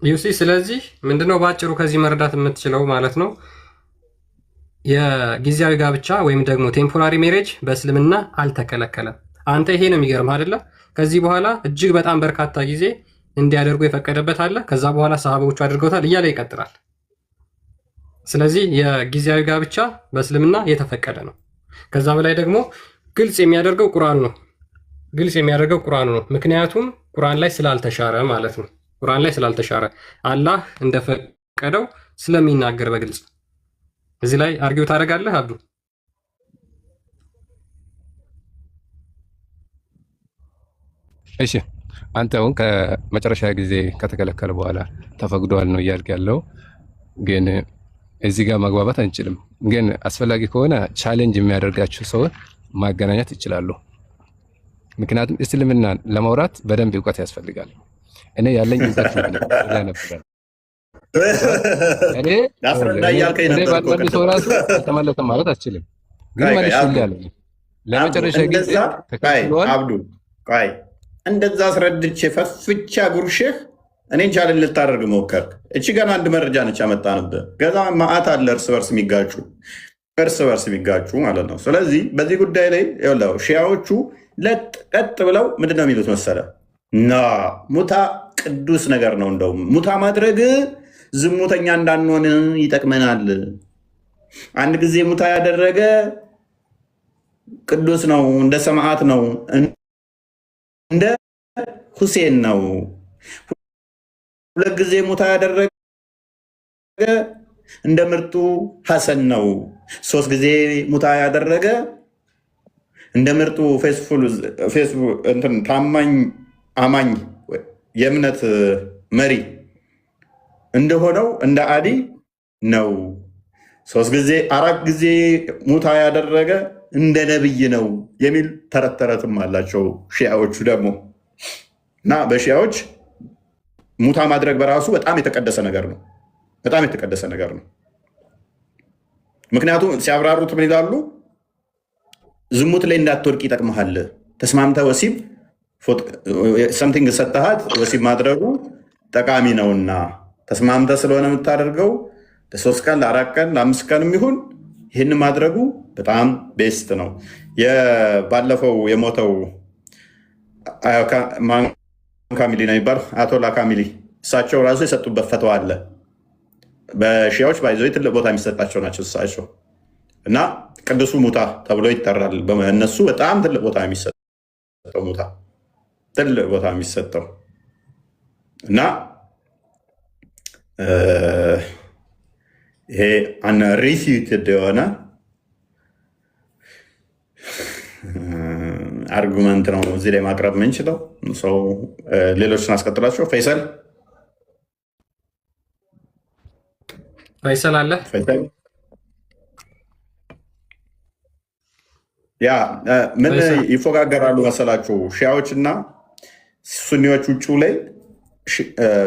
ዩሲ። ስለዚህ ምንድነው በአጭሩ ከዚህ መረዳት የምትችለው ማለት ነው የጊዜያዊ ጋብቻ ወይም ደግሞ ቴምፖራሪ ሜሬጅ በእስልምና አልተከለከለም። አንተ ይሄ ነው የሚገርም አይደለ? ከዚህ በኋላ እጅግ በጣም በርካታ ጊዜ እንዲያደርጉ የፈቀደበት አለ። ከዛ በኋላ ሰሃቦቹ አድርገውታል እያለ ይቀጥላል። ስለዚህ የጊዜያዊ ጋብቻ በእስልምና የተፈቀደ ነው። ከዛ በላይ ደግሞ ግልጽ የሚያደርገው ቁርአኑ ነው። ምክንያቱም ቁርአን ላይ ስላልተሻረ ማለት ነው። ቁርአን ላይ ስላልተሻረ አላህ እንደፈቀደው ስለሚናገር በግልጽ እዚህ ላይ አርጊው ታደርጋለህ አብዱ? እሺ አንተ አሁን ከመጨረሻ ጊዜ ከተከለከለ በኋላ ተፈቅዷል ነው እያልክ ያለው። ግን እዚህ ጋር መግባባት አንችልም። ግን አስፈላጊ ከሆነ ቻሌንጅ የሚያደርጋቸው ሰው ማገናኘት ይችላሉ። ምክንያቱም እስልምናን ለማውራት በደንብ እውቀት ያስፈልጋል። እኔ ያለኝ እውቀት ነበር እኔ ባልመልሰው ራሱ ተመለሰ ማለት አልችልም። ግን መልሼልሃለሁ። ለመጨረሻ ጊዜ አብዱ ቆይ እንደዛ አስረድቼ ፈፍቻ ጉርሼህ እኔን ቻልን ልታደርግ ሞከርክ። እቺ ገና አንድ መረጃ ነች ያመጣንብህ። ገዛ ማአት አለ እርስ በርስ የሚጋጩ ማለት ነው። ስለዚህ በዚህ ጉዳይ ላይ ሺያዎቹ ለቀጥ ብለው ምንድነው የሚሉት መሰለ? ና ሙታ ቅዱስ ነገር ነው። እንደውም ሙታ ማድረግ ዝሙተኛ እንዳንሆን ይጠቅመናል። አንድ ጊዜ ሙታ ያደረገ ቅዱስ ነው፣ እንደ ሰማዕት ነው፣ እንደ ሁሴን ነው። ሁለት ጊዜ ሙታ ያደረገ እንደ ምርጡ ሐሰን ነው። ሶስት ጊዜ ሙታ ያደረገ እንደ ምርጡ ታማኝ አማኝ የእምነት መሪ እንደሆነው እንደ አሊ ነው። ሶስት ጊዜ አራት ጊዜ ሙታ ያደረገ እንደ ነብይ ነው የሚል ተረት ተረትም አላቸው ሺያዎቹ ደግሞ። እና በሺያዎች ሙታ ማድረግ በራሱ በጣም የተቀደሰ ነገር ነው። በጣም የተቀደሰ ነገር ነው። ምክንያቱም ሲያብራሩት ምን ይላሉ? ዝሙት ላይ እንዳትወድቅ ይጠቅመሃል። ተስማምተ ወሲብ ሰምቲንግ ሰጠሃት ወሲብ ማድረጉ ጠቃሚ ነውና ተስማምተ ስለሆነ የምታደርገው ለ3 ቀን ለ4 ቀን ለ5 ቀን የሚሆን ይህን ማድረጉ በጣም ቤስት ነው። ባለፈው የሞተው ካሚሊ ነው የሚባለው አያቶላ ካሚሊ፣ እሳቸው ራሱ የሰጡበት ፈተዋ አለ። በሺያዎች ባይዞ ትልቅ ቦታ የሚሰጣቸው ናቸው እሳቸው እና ቅዱሱ ሙታ ተብሎ ይጠራል። እነሱ በጣም ትልቅ ቦታ የሚሰጠው ሙታ ትልቅ ቦታ የሚሰጠው እና ይሄ አንሪፊዩትድ የሆነ አርጉመንት ነው እዚህ ላይ ማቅረብ የምንችለው። ሰው ሌሎችን አስቀጥላቸው። ፈይሰል አለ ያ ምን ይፎጋገራሉ መሰላችሁ? ሺያዎች እና ሱኒዎች ውጭው ላይ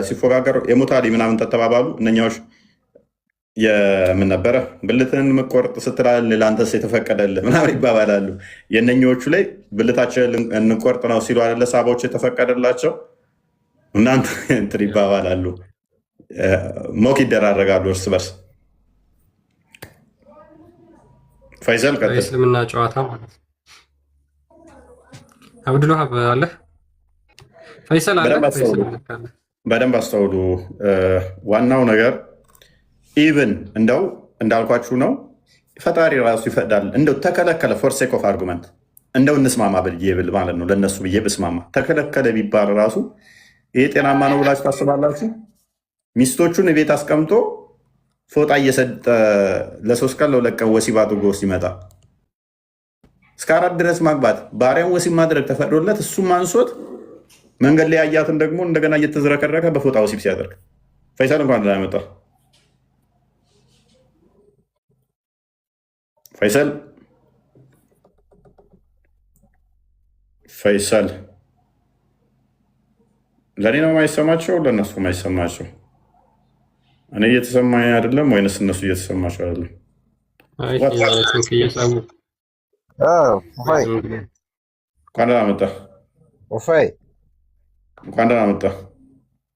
ሲፎጋገሩ የሙታ አሊ ምናምን ተተባባሉ። እነኛዎች የምን ነበረ ብልትን መቆርጥ ስትላል ለአንተስ የተፈቀደልህ ምናምን ይባባላሉ። የእነኞቹ ላይ ብልታችን እንቆርጥ ነው ሲሉ አለ ሳቦች የተፈቀደላቸው እናንተ እንትን ይባባላሉ። ሞክ ይደራረጋሉ እርስ በርስ። ፈይሰል እስልምና ጨዋታ ማለት አብዱልዋሃብ አለ። ፈይሰል አለ። በደንብ አስተውሉ። ዋናው ነገር ኢቭን እንደው እንዳልኳችሁ ነው። ፈጣሪ ራሱ ይፈቅዳል። እንደው ተከለከለ ፎር ሴክ ኦፍ አርጉመንት እንደው እንስማማ ብዬ ብል ማለት ነው ለእነሱ ብዬ ብስማማ ተከለከለ ቢባል ራሱ ይሄ ጤናማ ነው ብላችሁ ታስባላችሁ? ሚስቶቹን ቤት አስቀምጦ ፎጣ እየሰጠ ለ3 ቀን ለ2 ቀን ወሲብ አድርጎ ሲመጣ እስከ 4 ድረስ ማግባት ባሪያን ወሲብ ማድረግ ተፈቅዶለት እሱም አንሶት መንገድ ላይ ያያትን ደግሞ እንደገና እየተዝረከረከ በፎጣ ወሲብ ሲያደርግ ፈይሰል እንኳን ደህና መጣ። ፈይሰል ለእኔ ነው የማይሰማቸው ለእነሱ የማይሰማቸው? እኔ እየተሰማኝ አይደለም ወይንስ እነሱ እየተሰማቸው አይደለም? እንኳን ደህና መጣ። እንኳን ደህና መጣ።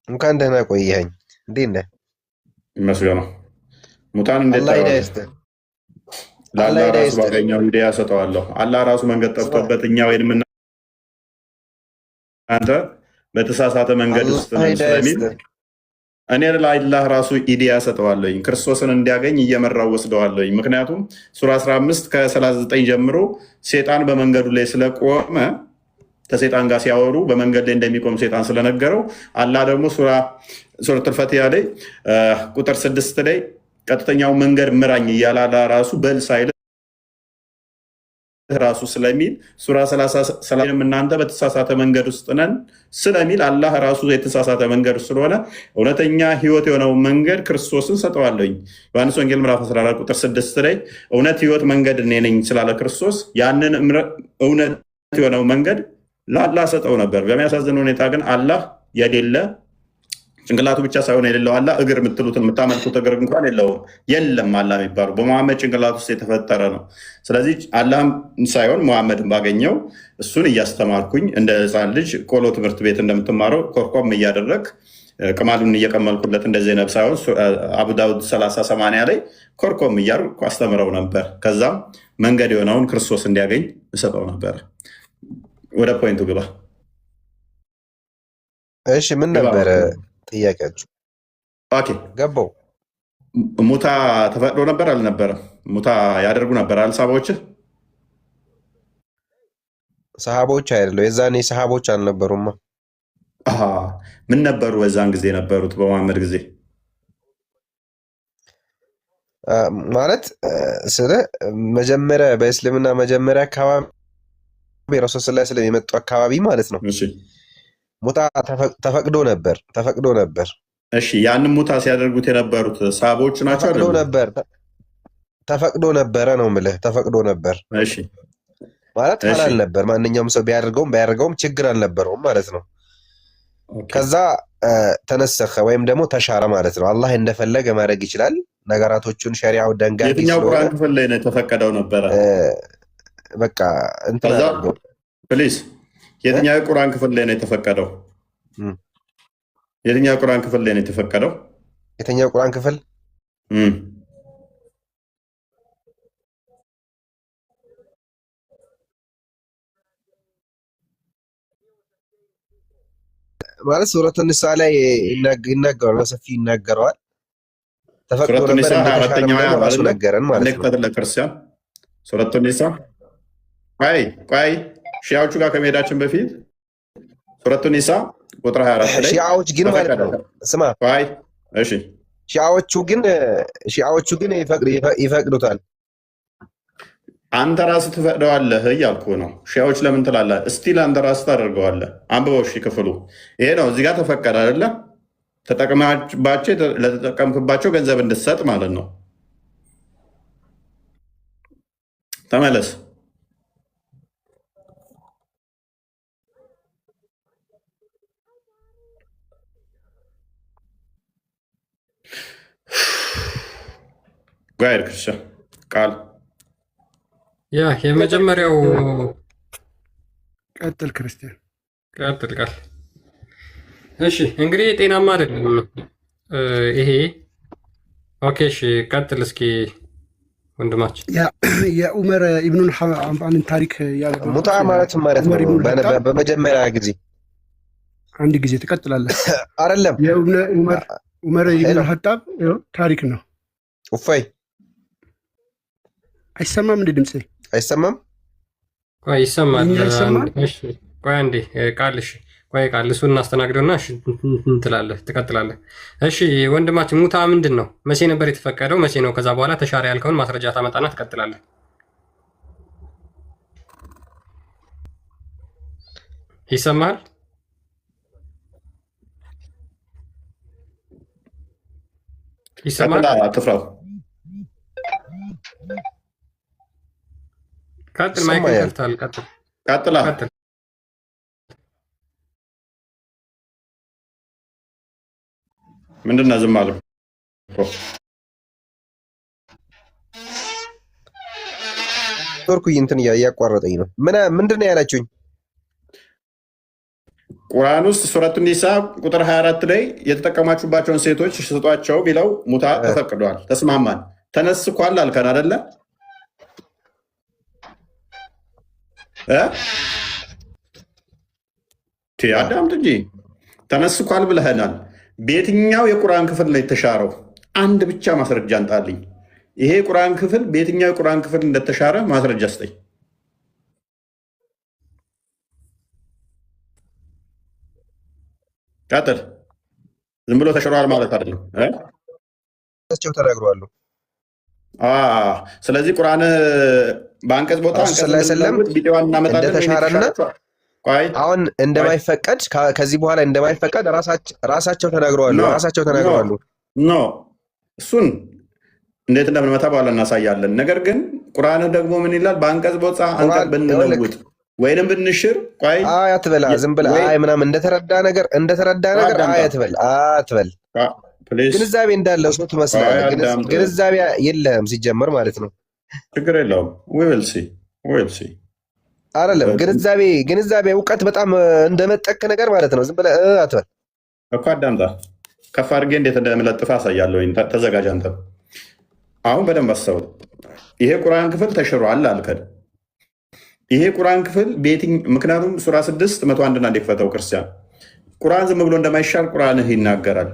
እንኳን ደህና ቆየኸኝ። እንዴት ነህ? ይመስገነው። ሙታን እንዴት ለአላህ ራሱ ባገኘው ሂዳያ ሰጠዋለሁ። አላህ ራሱ መንገድ ጠፍቶበት እኛ ወይም እናንተ በተሳሳተ መንገድ ውስጥ ነው ስለሚል እኔ ለአላህ ራሱ ሂዳያ ሰጠዋለሁኝ። ክርስቶስን እንዲያገኝ እየመራው ወስደዋለሁኝ። ምክንያቱም ሱራ 15 ከ39 ጀምሮ ሴጣን በመንገዱ ላይ ስለቆመ ከሴጣን ጋር ሲያወሩ በመንገድ ላይ እንደሚቆም ሴጣን ስለነገረው አላህ ደግሞ ሱረቱል ፈቲሃ ላይ ቁጥር 6 ላይ ቀጥተኛው መንገድ ምራኝ እያላላ ራሱ በል ሳይል ራሱ ስለሚል ሱራ 30 እናንተ በተሳሳተ መንገድ ውስጥ ነን ስለሚል አላህ ራሱ የተሳሳተ መንገድ ስለሆነ እውነተኛ ሕይወት የሆነው መንገድ ክርስቶስን ሰጠዋለኝ። ዮሐንስ ወንጌል ምዕራፍ 14 ቁጥር 6 ላይ እውነት ሕይወት መንገድ እኔ ነኝ ስላለ ክርስቶስ ያንን እውነት የሆነው መንገድ ለአላህ ሰጠው ነበር። በሚያሳዝን ሁኔታ ግን አላህ የሌለ ጭንቅላቱ ብቻ ሳይሆን የሌለው አላህ እግር የምትሉትን የምታመልኩት እግር እንኳን የለውም። የለም አላህ የሚባሉ በመሐመድ ጭንቅላት ውስጥ የተፈጠረ ነው። ስለዚህ አላህም ሳይሆን መሐመድን ባገኘው እሱን እያስተማርኩኝ እንደ ሕፃን ልጅ ቆሎ ትምህርት ቤት እንደምትማረው ኮርኮም እያደረግ ቅማሉን እየቀመልኩለት እንደ ዜነብ ሳይሆን አቡ ዳውድ 30/80 ላይ ኮርኮም እያደረኩ አስተምረው ነበር። ከዛም መንገድ የሆነውን ክርስቶስ እንዲያገኝ እሰጠው ነበር። ወደ ፖይንቱ ግባ። እሺ ምን ነበረ ጥያቄያችሁ? ኦኬ ገባው። ሙታ ተፈቅዶ ነበር አልነበረም? ሙታ ያደርጉ ነበር አልሳቦች ሰሃቦች አይደለም። የዛኔ ሰሃቦች አልነበሩማ። ምን ነበሩ በዛን ጊዜ የነበሩት? በመሐመድ ጊዜ ማለት ስለ መጀመሪያ በእስልምና መጀመሪያ አካባቢ ረሱል ሰለላሁ ዐለይሂ ወሰለም የመጡ አካባቢ ማለት ነው። ሙታ ተፈቅዶ ነበር። እሺ ያንን ሙታ ሲያደርጉት የነበሩት ሰሃቦች ናቸው ተፈቅዶ ነበረ ነው የምልህ። ተፈቅዶ ነበር። እሺ ማለት ሐላል ነበር። ማንኛውም ሰው ባያደርገውም ችግር አልነበረውም ማለት ነው። ከዛ ተነሰኸ ወይም ደግሞ ተሻረ ማለት ነው። አላህ እንደፈለገ ማድረግ ይችላል ነገራቶቹን። ሸሪዓው ደንጋፊ ስለሆነ የትኛው ቁርአን ክፍል ላይ ነው የተፈቀደው ነበረ? በቃ እንትን ፕሊዝ የትኛው ቁርአን ክፍል ላይ ነው የተፈቀደው? የትኛው ቁርአን ክፍል ላይ ነው የተፈቀደው? የትኛው ቁርአን ክፍል? ማለት ሱረቱ ኒሳ ላይ ይናገራል፣ በሰፊ ይናገረዋል። ተፈቅዶ ነበር ነገረን ማለት ነው። ለክርስቲያን ሱረቱ ኒሳ ቆይ ሺያዎቹ ጋር ከመሄዳችን በፊት ሱረቱ ኒሳ ቁጥር 24 ላይ ሺያዎች ግን ማለት ነው ስማ፣ እሺ ሺያዎቹ ግን ይፈቅዱታል። አንተ ራስህ ትፈቅደዋለህ እያልኩ ነው። ሺያዎች ለምን ትላለህ? እስቲል አንተ ራስህ ታደርገዋለህ። አንብበው እሺ፣ ክፍሉ ይሄ ነው። እዚህ ጋር ተፈቀደ አይደለ? ተጠቅመባቸው ለተጠቀምክባቸው ገንዘብ እንድትሰጥ ማለት ነው። ተመለስ። ጋይር ክርስቲያን ቃል የመጀመሪያው ቀጥል ክርስቲያን ቀጥል ቃል። እሺ እንግዲህ ጤናማ አይደለም ይሄ። ኦኬ እሺ ቀጥል እስኪ ወንድማችን። የዑመር ኢብኑል ሐምጣንን ታሪክ ሙታ ማለት ነው። በመጀመሪያ ጊዜ አንድ ጊዜ ትቀጥላለህ አይደለም? የዑመር ኢብኑል ሐጣብ ታሪክ ነው። ኡፋይ አይሰማም እንዴ? ድምጼ አይሰማም? ቆይ ይሰማል። እሺ ቆይ አንዴ ቃል። እሺ ቆይ ቃል እሱን እናስተናግደውና እሺ ትቀጥላለህ። እሺ ወንድማችን ሙታ ምንድን ነው? መቼ ነበር የተፈቀደው? መቼ ነው? ከዛ በኋላ ተሻረ ያልከውን ማስረጃ ታመጣና ትቀጥላለህ። ይሰማል? ይሰማል? አትፍራው። ቀጥል። ማይክ ከፍታል። ቀጥላ ምንድን ነው ዝም አለው? ቶርኩኝ እንትን እያቋረጠኝ ነው። ምንድን ነው ያላችሁኝ? ቁርአን ውስጥ ሱረቱ ኒሳ ቁጥር 24 ላይ የተጠቀማችሁባቸውን ሴቶች ስጧቸው ቢለው ሙታ ተፈቅዷል። ተስማማን። ተነስኳል አልከን አደለ? አዳምጥ እንጂ ተነስኳል ብለህናል። በየትኛው የቁርአን ክፍል ላይ የተሻረው? አንድ ብቻ ማስረጃ አንጣልኝ። ይሄ ቁርአን ክፍል በየትኛው የቁርአን ክፍል እንደተሻረ ማስረጃ ስጠኝ። ቀጥል። ዝም ብሎ ተሽሯል ማለት አይደለም። ተናግረዋል። ስለዚህ ቁርአን በአንቀጽ ቦታ ቢጤዋን እናመጣለን። አሁን እንደማይፈቀድ ከዚህ በኋላ እንደማይፈቀድ ራሳቸው ተናግረዋል። ኖ እሱን እንዴት እንደምንመታ በኋላ እናሳያለን። ነገር ግን ቁርአን ደግሞ ምን ይላል? በአንቀጽ ቦታ አንቀጽ ብንለውጥ ወይንም ብንሽር አትበላ። ዝም ብለህ ምናምን እንደተረዳ ነገር አትበል። ግንዛቤ እንዳለው ሰው ትመስላለህ። ግንዛቤ የለህም ሲጀመር ማለት ነው። ችግር የለውም። ዊልሲ አይደለም ግንዛቤ እውቀት በጣም እንደመጠቅ ነገር ማለት ነው። ዝም ብለህ አትበል እኮ። አዳምጣ። ከፍ አድርጌ እንዴት እንደምለጥፍ አሳያለሁ። ተዘጋጅ አንተ። አሁን በደንብ አስተውል። ይሄ ቁርአን ክፍል ተሽሯል አልከን። ይሄ ቁርአን ክፍል ምክንያቱም ሱራ 6 101 እና እንዲክፈተው ክርስቲያን ቁርአን ዝም ብሎ እንደማይሻር ቁርአንህ ይናገራል።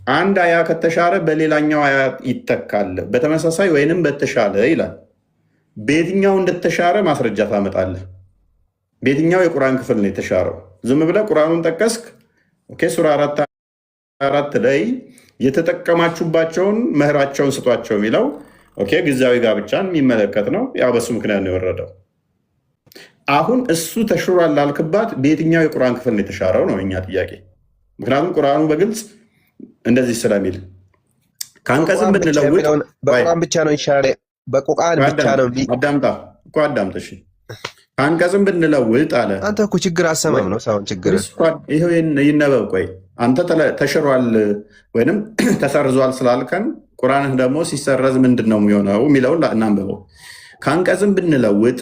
አንድ አያ ከተሻረ በሌላኛው አያ ይተካል፣ በተመሳሳይ ወይንም በተሻለ ይላል። በየትኛው እንደተሻረ ማስረጃ ታመጣለህ? በየትኛው የቁርአን ክፍል ነው የተሻረው? ዝም ብለህ ቁርአኑን ጠቀስክ። ሱራ 4 ላይ የተጠቀማችሁባቸውን መህራቸውን ስጧቸው የሚለው ጊዜያዊ ጋብቻን የሚመለከት ነው። ያው በሱ ምክንያት ነው የወረደው። አሁን እሱ ተሽሯል ላልክባት በየትኛው የቁርአን ክፍል ነው የተሻረው ነው እኛ ጥያቄ። ምክንያቱም ቁርአኑ በግልጽ እንደዚህ ስለሚል ከአንቀጽም ብንለውጥ በቁርአን ብቻ ነው ይሻላል። በቁርአን ብቻ ነው አዳምጥ። እሺ ከአንቀጽም ብንለውጥ አለ። አንተ እኮ ችግር አሰማም ነው ሳይሆን ችግር ይሄው ይነበብ። ቆይ አንተ ተሽሯል ወይንም ተሰርዟል ስላልከን ቁርአንህ ደግሞ ሲሰረዝ ምንድን ነው የሚሆነው የሚለውን እናንብበው። ከአንቀጽም ብንለውጥ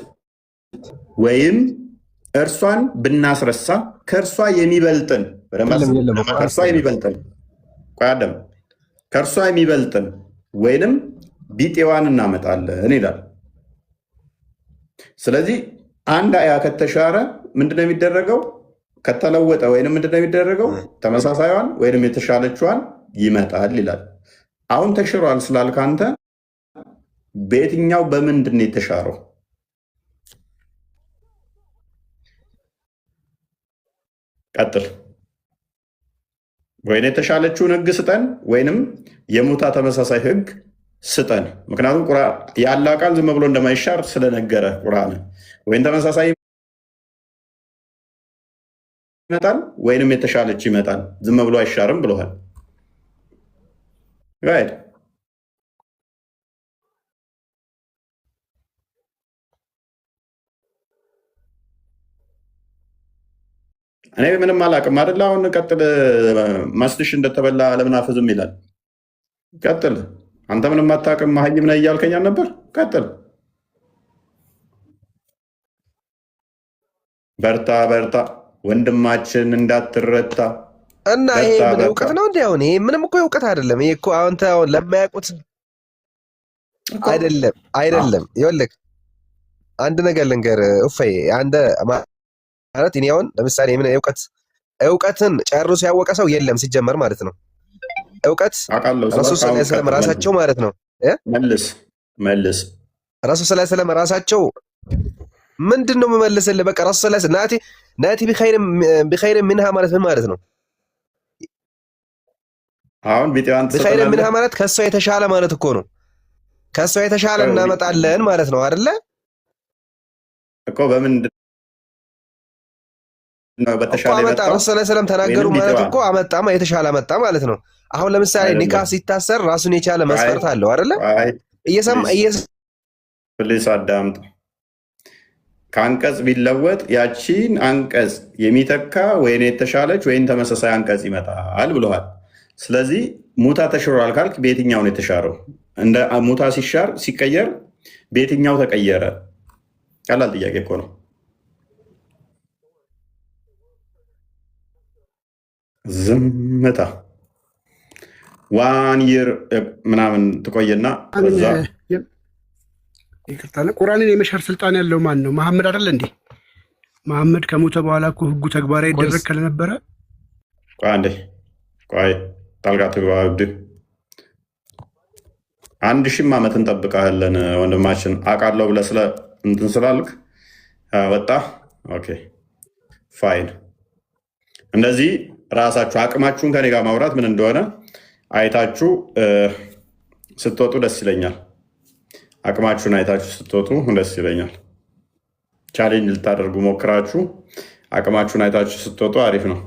ወይም እርሷን ብናስረሳ ከእርሷ የሚበልጥን ከእርሷ የሚበልጥን ወይንም ቢጤዋን እናመጣለን ይላል። ስለዚህ አንድ አያ ከተሻረ ምንድነው የሚደረገው? ከተለወጠ ወይንም ምንድነው የሚደረገው? ተመሳሳይዋን ወይንም የተሻለችዋን ይመጣል ይላል። አሁን ተሽሯል ስላልክ አንተ በየትኛው በምንድን ነው የተሻረው? ቀጥል። ወይን የተሻለችውን ህግ ስጠን ወይንም የሙታ ተመሳሳይ ህግ ስጠን። ምክንያቱም ያለ ቃል ዝም ብሎ እንደማይሻር ስለነገረ ቁርአን ወይም ተመሳሳይ ይመጣል ወይንም የተሻለች ይመጣል፣ ዝም ብሎ አይሻርም ብለዋል። ጋይድ እኔ ምንም አላውቅም አይደለ? አሁን ቀጥል። ማስትሽ እንደተበላ ለምናፍዝም ይላል። ቀጥል። አንተ ምንም አታውቅም መሀይም ነህ እያልከኝ ነበር። ቀጥል። በርታ በርታ ወንድማችን እንዳትረታ። እና ይሄ ምን እውቀት ነው? እንዲያው ይሄ ምንም እኮ እውቀት አይደለም። ይሄ እኮ አሁን ለማያውቁት አይደለም። ይኸውልህ አንድ ነገር ልንገርህ እፎይ፣ አንተ ማለት እኔ አሁን ለምሳሌ ምን እውቀትን ጨርሶ ያወቀ ሰው የለም ሲጀመር ማለት ነው። እውቀት ረሱል ሰለላሁ ዐለይሂ ወሰለም ራሳቸው ማለት ነው። መልስ ረሱል ሰለላሁ ዐለይሂ ወሰለም ራሳቸው ምንድን ነው የምመልስልህ? በቃ ረሱል ሰለላሁ ዐለይሂ ወሰለም ናቲ ቢኸይር ሚንሃ ማለት ምን ማለት ነው? አሁን ቢኸይር ሚንሃ ማለት ከሷ የተሻለ ማለት እኮ ነው። ከሷ የተሻለ እናመጣለን ማለት ነው አይደለ እኮ በምንድን በተሻለ መጣ ረሱል ሰለላሁ ዐለይሂ ወሰለም ተናገሩ ማለት እኮ አመጣ የተሻለ መጣ ማለት ነው። አሁን ለምሳሌ ኒካህ ሲታሰር ራሱን የቻለ መስፈርት አለው አይደለ? ፕሊስ አዳምጥ። ከአንቀጽ ቢለወጥ ያቺን አንቀጽ የሚተካ ወይን የተሻለች ወይም ተመሳሳይ አንቀጽ ይመጣል ብለዋል። ስለዚህ ሙታ ተሽሯል ካልክ በየትኛው ነው የተሻረው? እንደ ሙታ ሲሻር ሲቀየር በየትኛው ተቀየረ? ቀላል ጥያቄ እኮ ነው። ዝምታ ዋን ይር ምናምን ትቆይና ቁርአንን የመሻር ስልጣን ያለው ማን ነው? መሐመድ አይደለ እንዴ? መሐመድ ከሞተ በኋላ እኮ ህጉ ተግባራዊ ይደረግ ከነበረ ቆይ ጣልቃ ትግባ። 1000 ዓመት እንጠብቃለን ወንድማችን። አውቃለሁ ብለህ እንትን ስላልክ ወጣ። ኦኬ ፋይን። እንደዚህ ራሳችሁ አቅማችሁን ከኔ ጋር ማውራት ምን እንደሆነ አይታችሁ ስትወጡ ደስ ይለኛል። አቅማችሁን አይታችሁ ስትወጡ ደስ ይለኛል። ቻሌንጅ ልታደርጉ ሞክራችሁ አቅማችሁን አይታችሁ ስትወጡ አሪፍ ነው።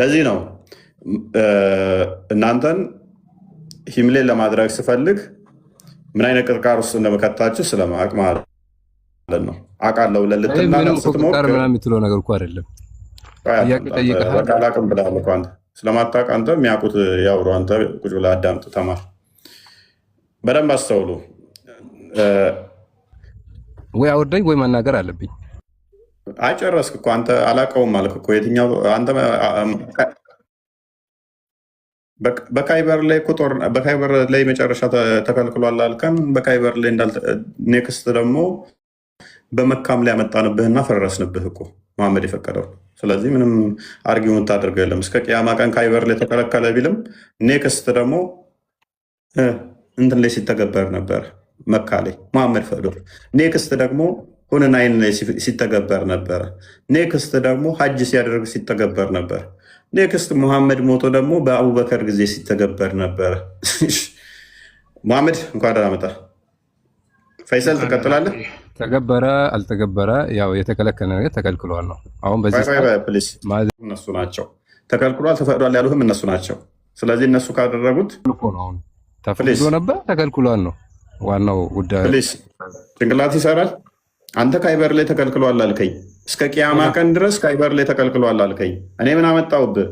ለዚህ ነው እናንተን ሂምሌን ለማድረግ ስፈልግ ምን አይነት ቅርቃር ውስጥ እንደመከታችሁ ስለማቅ ማለት ነው። አውቃለሁ ብለህ ልትናገር ስትሞክር የምትለው ነገር እኮ አይደለም። አላቅም ብለሃል እኮ አንተ ስለማታውቅ አንተ የሚያውቁት ያውሩ። አንተ ቁጭ ብለህ አዳምጥ፣ ተማር፣ በደንብ አስተውሉ። ወይ አውርደኝ ወይ ማናገር አለብኝ። አይጨረስክ እኮ አንተ አላውቀውም አልክ እኮ። የትኛው አንተ በካይበር ላይ ቁጥር በካይበር ላይ መጨረሻ ተከልክሏል አልከን። በካይበር ላይ ኔክስት ደግሞ በመካም ላይ ያመጣንብህና ፈረስንብህ እኮ መሐመድ የፈቀደው ስለዚህ ምንም አርጊው የምታደርገው የለም። እስከ ቅያማ ቀን ካይበር ላይ ተከለከለ ቢልም ኔክስት ደግሞ እንትን ላይ ሲተገበር ነበር መካ ላይ መሐመድ ፈቅዶ፣ ኔክስት ደግሞ ሁነይን ላይ ሲተገበር ነበረ። ኔክስት ደግሞ ሀጅ ሲያደርግ ሲተገበር ነበር። ኔክስት ሙሐመድ ሞቶ ደግሞ በአቡበከር ጊዜ ሲተገበር ነበረ። ሙሐመድ እንኳን ደህና መጣ። ፈይሰል ትቀጥላለህ። ተገበረ አልተገበረ ያው የተከለከለ ነገር ተከልክሏል ነው። አሁን በዚህ እነሱ ናቸው ተከልክሏል፣ ተፈቅዷል ያሉህም እነሱ ናቸው። ስለዚህ እነሱ ካደረጉት አሁን ተፈቅዶ ነበር ተከልክሏል ነው ዋናው ጉዳይ። ጭንቅላት ይሰራል። አንተ ካይበር ላይ ተከልክሏል አልከኝ። እስከ ቅያማ ቀን ድረስ ካይበር ላይ ተከልክሏል አልከኝ። እኔ ምን አመጣሁብህ?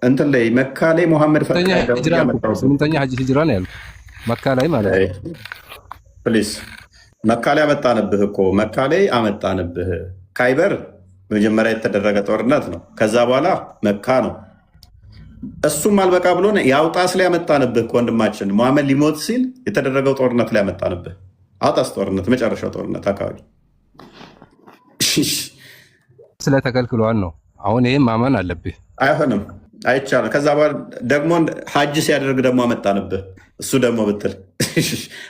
እንትን ላይ መካ ላይ ሙሐመድ ስምንተኛ ሀጅ ሂጅራ ነው ያልኩት መካ ላይ ማለት ነው። ፕሊስ መካ ላይ አመጣንብህ እኮ መካ ላይ አመጣንብህ። ካይበር መጀመሪያ የተደረገ ጦርነት ነው። ከዛ በኋላ መካ ነው። እሱም አልበቃ ብሎ የአውጣስ ላይ ያመጣንብህ ወንድማችን ሙሐመድ ሊሞት ሲል የተደረገው ጦርነት ላይ ያመጣንብህ። አውጣስ ጦርነት መጨረሻው ጦርነት አካባቢ ስለተከልክሏል ነው። አሁን ይህም ማመን አለብህ። አይሆንም፣ አይቻልም። ከዛ በኋላ ደግሞ ሀጅ ሲያደርግ ደግሞ አመጣንብህ። እሱ ደግሞ ብትል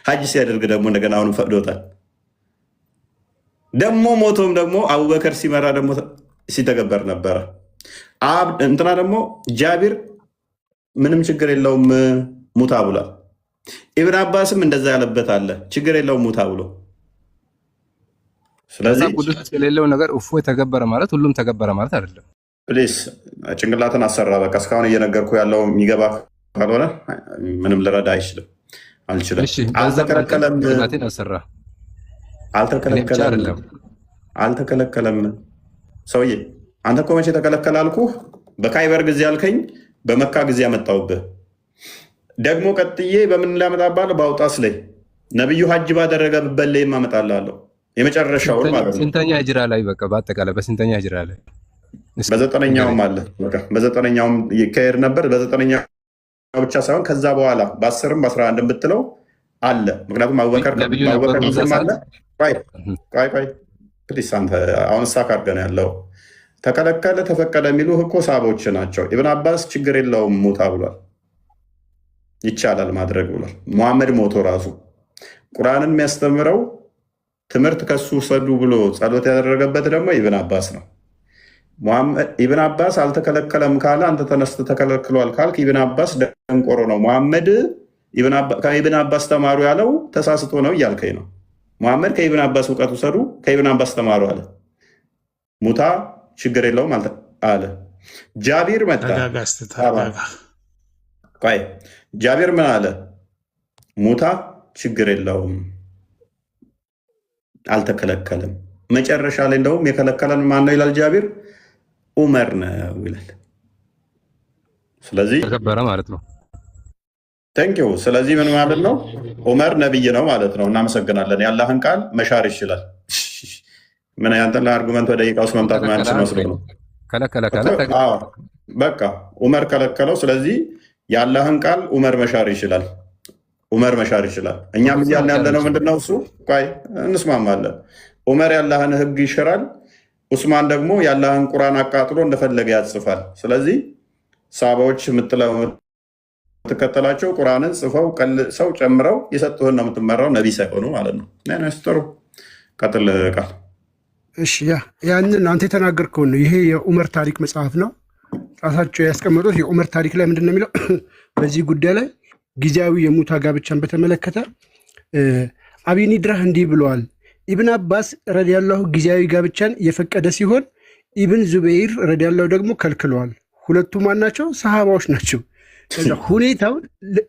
ሀጅ ሲያደርግ ደግሞ እንደገና አሁንም ፈቅዶታል። ደግሞ ሞቶም ደግሞ አቡበከር ሲመራ ደግሞ ሲተገበር ነበረ። እንትና ደግሞ ጃቢር ምንም ችግር የለውም ሙታ ብሏል። ኢብን አባስም እንደዛ ያለበት አለ፣ ችግር የለውም ሙታ ብሎ። ስለዚህ ቅዱስ የሌለው ነገር እፎ ተገበረ ማለት ሁሉም ተገበረ ማለት አይደለም። ፕሊስ ጭንቅላትን አሰራ። በቃ እስካሁን እየነገርኩ ያለው የሚገባ ካልሆነ ምንም ልረዳ አልችልም። አልተከለከለም። ሰውዬ አንተ እኮ መቼ ተከለከለ አልኩህ? በካይበር ጊዜ አልከኝ፣ በመካ ጊዜ ያመጣውብህ። ደግሞ ቀጥዬ በምን ላመጣብሃለሁ? በአውጣስ ላይ ነቢዩ ሀጅ ባደረገ ብበል ላይ የማመጣልሃለሁ። የመጨረሻውን ማለት ነው። ስንተኛ ሂጅራ ላይ? በቃ በአጠቃላይ በስንተኛ ሂጅራ ላይ? በዘጠነኛውም አለ። በዘጠነኛውም ይካሄድ ነበር። በዘጠነኛው ብቻ ሳይሆን ከዛ በኋላ በ10ም በ11 ብትለው አለ። ምክንያቱም አቡበከር አለ። ቆይ ፕሊስ አንተ አሁን ሳክ አድርገህ ነው ያለው። ተከለከለ ተፈቀደ የሚሉ እኮ ሳቦች ናቸው። ኢብን አባስ ችግር የለውም ሙታ ብሏል፣ ይቻላል ማድረግ ብሏል። ሙሐመድ ሞቶ ራሱ ቁርአንን የሚያስተምረው ትምህርት ከሱ ውሰዱ ብሎ ጸሎት ያደረገበት ደግሞ ኢብን አባስ ነው። ኢብን አባስ አልተከለከለም ካለ አንተ ተነስተ ተከለክሏል ካልክ ኢብን አባስ ደንቆሮ ነው። ሙሐመድ ከኢብን አባስ ተማሩ ያለው ተሳስቶ ነው እያልከኝ ነው። ሙሐመድ ከኢብን አባስ እውቀት ውሰዱ፣ ከኢብን አባስ ተማሩ አለ። ሙታ ችግር የለውም አለ። ጃቢር መጣ። ጃቢር ምን አለ? ሙታ ችግር የለውም አልተከለከለም። መጨረሻ ላይ እንደውም የከለከለን ማን ነው ይላል ጃቢር? ዑመር ነው ይላል። ስለዚህ ተከበረ ማለት ነው። ቴንኪው። ስለዚህ ምን ማለት ነው? ዑመር ነብይ ነው ማለት ነው። እናመሰግናለን። የአላህን ቃል መሻር ይችላል። ምን ያንተን ለአርጉመንት ወደ ደቂቃ ውስጥ መምጣት ማንስ መስሎ ነው? በቃ ዑመር ከለከለው። ስለዚህ የአላህን ቃል ዑመር መሻር ይችላል። እኛም እያልን ያለነው ምንድነው? እሱ ቆይ እንስማማለን። ዑመር የአላህን ህግ ይሽራል። ኡስማን ደግሞ የአላህን ቁርአን አቃጥሎ እንደፈለገ ያጽፋል። ስለዚህ ሳባዎች የምትከተላቸው ቁርአንን ጽፈው ቀልሰው ጨምረው የሰጡህን ነው የምትመራው፣ ነቢ ሳይሆኑ ማለት ነው። ጥሩ ቀጥል ቃል። እሺ ያንን አንተ የተናገርከውን ነው። ይሄ የዑመር ታሪክ መጽሐፍ ነው። ራሳቸው ያስቀመጡት የዑመር ታሪክ ላይ ምንድን ነው የሚለው? በዚህ ጉዳይ ላይ ጊዜያዊ የሙታ ጋብቻን በተመለከተ አቢኒድራህ እንዲህ ብለዋል። ኢብን አባስ ረዲያላሁ ጊዜያዊ ጋብቻን የፈቀደ ሲሆን ኢብን ዙበይር ረዲያላሁ ደግሞ ከልክለዋል። ሁለቱ ማን ናቸው? ሰሃባዎች ናቸው።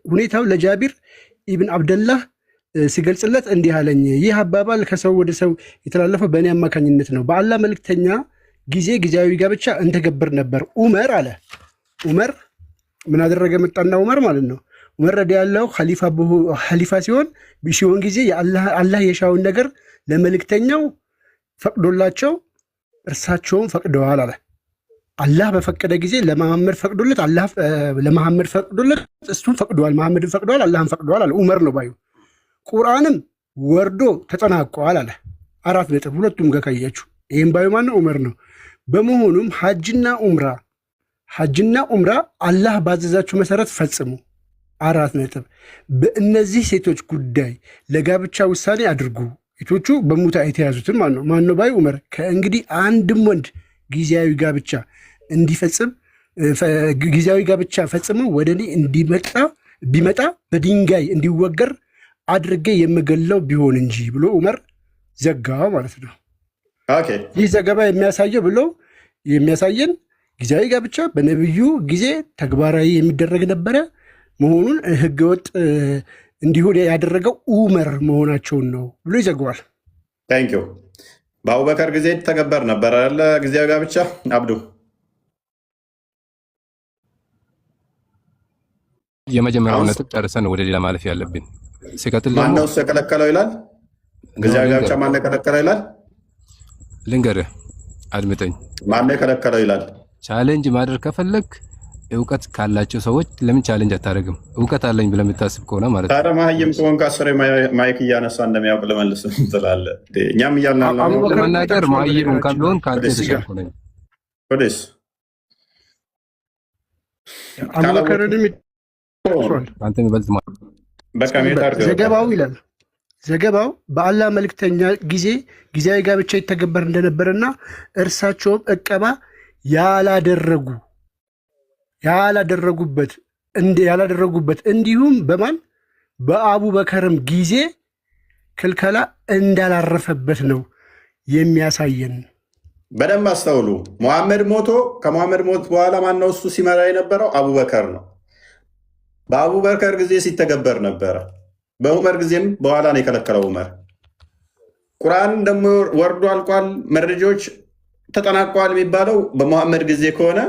ሁኔታው ለጃቢር ኢብን አብደላህ ሲገልጽለት እንዲህ አለኝ። ይህ አባባል ከሰው ወደ ሰው የተላለፈው በእኔ አማካኝነት ነው። በአላህ መልክተኛ ጊዜ ጊዜያዊ ጋብቻ እንተገብር ነበር። ዑመር አለ። ዑመር ምን አደረገ? መጣና ዑመር ማለት ነው። ዑመር ረዲያላሁ ኸሊፋ ሲሆን ጊዜ አላህ የሻውን ነገር ለመልክተኛው ፈቅዶላቸው እርሳቸውም ፈቅደዋል አለ። አላህ በፈቀደ ጊዜ ለመሐመድ ፈቅዶለት፣ ለመሐመድ ፈቅዶለት፣ እሱም ፈቅደዋል፣ መሐመድን ፈቅደዋል፣ አላህም ፈቅደዋል አለ። ዑመር ነው ባዩ። ቁርአንም ወርዶ ተጠናቀዋል አለ። 4 ነጥብ። ሁለቱም ጋር ካያችሁ ይህም ባዩ ማነው? ዑመር ነው። በመሆኑም ሐጅና ዑምራ አላህ ባዘዛችሁ መሰረት ፈጽሙ። 4 ነጥብ። በእነዚህ ሴቶች ጉዳይ ለጋብቻ ውሳኔ አድርጉ። ሴቶቹ በሙታ የተያዙትን ማነው ባዩ? ዑመር። ከእንግዲህ አንድም ወንድ ጊዜያዊ ጋብቻ እንዲፈጽም ጊዜያዊ ጋብቻ ፈጽመው ወደ እኔ ቢመጣ በድንጋይ እንዲወገር አድርጌ የምገለው ቢሆን እንጂ ብሎ ዑመር ዘጋው ማለት ነው። ይህ ዘገባ የሚያሳየን ጊዜያዊ ጋብቻ በነቢዩ ጊዜ ተግባራዊ የሚደረግ ነበረ መሆኑን ህገወጥ እንዲሆን ያደረገው ዑመር መሆናቸውን ነው ብሎ ይዘግባል። ታንኪዩ። በአቡበከር ጊዜ ተገበር ነበር አለ ጊዜያዊ ጋብቻ። አብዱ የመጀመሪያው ነጥብ ጨርሰን ወደ ሌላ ማለፍ ያለብን። ሲቀጥል ደግሞ ማነው እሱ የከለከለው ይላል? ጊዜያዊ ጋብቻ ማነው የከለከለው ይላል? ልንገርህ፣ አድምጠኝ። ማነው የከለከለው ይላል? ቻሌንጅ ማድረግ ከፈለግ እውቀት ካላቸው ሰዎች ለምን ቻሌንጅ አታደርግም? እውቀት አለኝ ብለህ የምታስብ ከሆነ ማለት ነው። ታዲያ መሀይም ከሆንክ አስሬ ማይክ እያነሳ እንደሚያውቅ ልመልስ ትላለህ። እኛም እያልን ለመናገር መሀይም እንኳን ቢሆን ከአንተ የተሻልኩ ነኝ። ወዴስ አንተ የሚበልጥ ዘገባው ይላል። ዘገባው በአላህ መልክተኛ ጊዜ ጊዜያዊ ጋብቻ ይተገበር እንደነበረና እርሳቸውም እቀባ ያላደረጉበት እንዲሁም በአቡበከርም ጊዜ ክልከላ እንዳላረፈበት ነው የሚያሳየን። በደንብ አስተውሉ። ሙሐመድ ሞቶ ከሙሐመድ ሞት በኋላ ማነው እሱ ሲመራ የነበረው? አቡበከር ነው። በአቡበከር ጊዜ ሲተገበር ነበረ። በዑመር ጊዜም በኋላ ነው የከለከለው ዑመር። ቁርአን ደግሞ ወርዶ አልቋል፣ መረጃዎች ተጠናቀዋል የሚባለው በሙሐመድ ጊዜ ከሆነ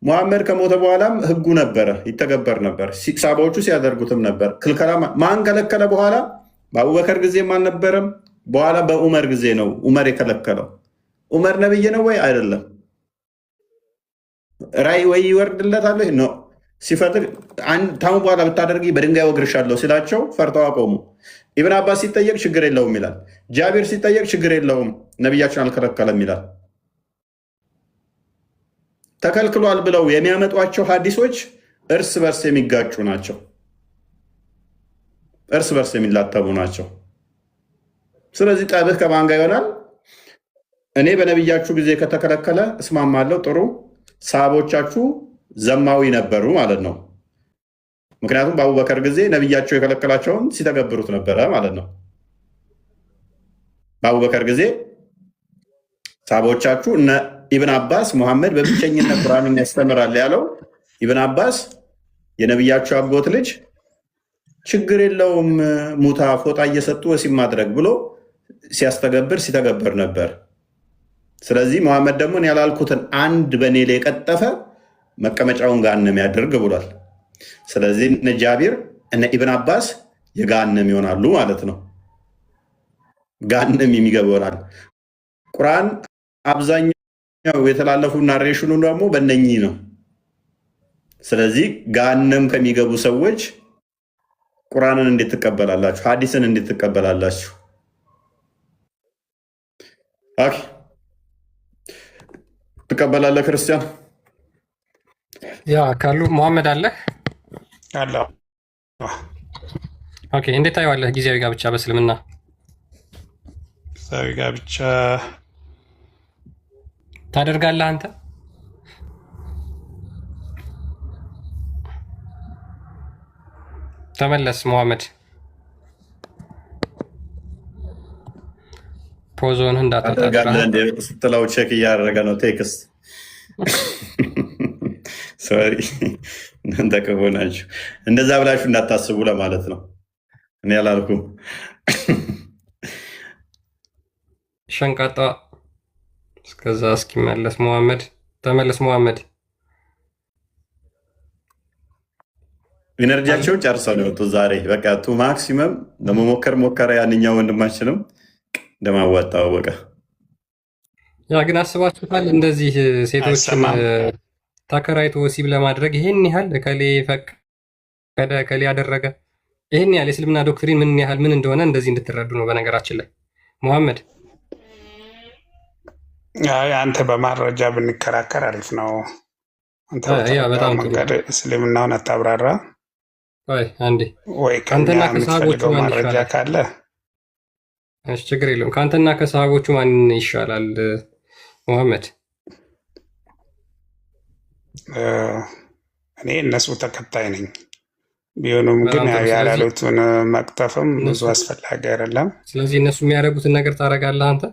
ሙሐመድ ከሞተ በኋላም ህጉ ነበረ፣ ይተገበር ነበር። ሳባዎቹ ሲያደርጉትም ነበር። ክልከላ ማን ከለከለ? በኋላ በአቡበከር ጊዜም አልነበረም። በኋላ በዑመር ጊዜ ነው ዑመር የከለከለው። ዑመር ነብይ ነው ወይ? አይደለም። ራይ ወይ ይወርድለታል ነው ሲፈልግ ታሁን በኋላ ብታደርጊ በድንጋይ ወግርሻለሁ ሲላቸው ፈርተው አቆሙ። ኢብን አባስ ሲጠየቅ ችግር የለውም ይላል። ጃቢር ሲጠየቅ ችግር የለውም ነቢያችን አልከለከለም ይላል። ተከልክሏል ብለው የሚያመጧቸው ሀዲሶች እርስ በርስ የሚጋጩ ናቸው፣ እርስ በርስ የሚላተሙ ናቸው። ስለዚህ ጠብህ ከማን ጋር ይሆናል? እኔ በነቢያችሁ ጊዜ ከተከለከለ እስማማለሁ፣ ጥሩ። ሰሃቦቻችሁ ዘማዊ ነበሩ ማለት ነው። ምክንያቱም በአቡበከር ጊዜ ነቢያቸው የከለከላቸውን ሲተገብሩት ነበረ ማለት ነው። በአቡበከር ጊዜ ሰሃቦቻችሁ እነ ኢብን አባስ ሙሐመድ በብቸኝነት ቁርአንን ያስተምራል ያለው ኢብን አባስ የነቢያቸው አጎት ልጅ ችግር የለውም ሙታ ፎጣ እየሰጡ ወሲብ ማድረግ ብሎ ሲተገብር ነበር። ስለዚህ ሙሐመድ ደግሞ ያላልኩትን አንድ በኔ ላይ የቀጠፈ መቀመጫውን ገሃነም ያድርግ ብሏል። ስለዚህ እነ ጃቢር እነ ኢብን አባስ የገሃነም ይሆናሉ ማለት ነው። ገሃነም የሚገባ ይሆናል። ቁርአን አብዛኛው የተላለፉ ናሬሽኑ ደግሞ በእነኚህ ነው። ስለዚህ ገሃነም ከሚገቡ ሰዎች ቁርአንን እንዴት ትቀበላላችሁ? ሐዲስን እንዴት ትቀበላላችሁ? ትቀበላለህ ክርስቲያን? ያ ካሉ መሐመድ አለ አለ። ኦኬ፣ እንዴት ታየዋለህ ጊዜያዊ ጋብቻ በእስልምና? ጊዜያዊ ጋብቻ ታደርጋለህ አንተ? ተመለስ መሐመድ፣ ፖዞን እንዳታጣጣ ስትለው ቼክ እያደረገ ነው ቴክስት። ሶሪ እናንተ ክፉ ናችሁ። እንደዛ ብላችሁ እንዳታስቡ ለማለት ነው። እኔ አላልኩም። ሸንቃጣ እስከዛ እስኪመለስ መሐመድ፣ ተመለስ መሐመድ። ኢነርጂያቸውን ጨርሰው ነው የወጡት ዛሬ። በቃ ቱ ማክሲመም ለመሞከር ሞከረ። ያንኛው ወንድማችንም እንደማዋጣው በቃ ያ ግን አስባችሁታል? እንደዚህ ሴቶችን ተከራይቶ ወሲብ ለማድረግ ይሄን ያህል እከሌ ፈቀደ እከሌ ያደረገ፣ ይሄን ያህል የእስልምና ዶክትሪን ምን ያህል ምን እንደሆነ እንደዚህ እንድትረዱ ነው። በነገራችን ላይ መሐመድ አንተ በማረጃ ብንከራከር አሪፍ ነው። አንተ ያ በጣም ጥሩ መንገድ እስልምናውን አታብራራ አንዴ ወይ ከአንተና ከኛ ከሰሃቦቹ የምትፈልገው ማን ማረጃ ይሻላል? ካለ እሺ ችግር የለውም። ከአንተና ከሰሃቦቹ ማን ይሻላል ሙሐመድ? እኔ እነሱ ተከታይ ነኝ። ቢሆኑም ግን በጣም ጥሩ። ስለዚህ ያላሉትን መቅጠፍም ብዙ እነሱ አስፈላጊ አይደለም። ስለዚህ እነሱ የሚያደርጉትን ነገር ታደርጋለህ አንተ?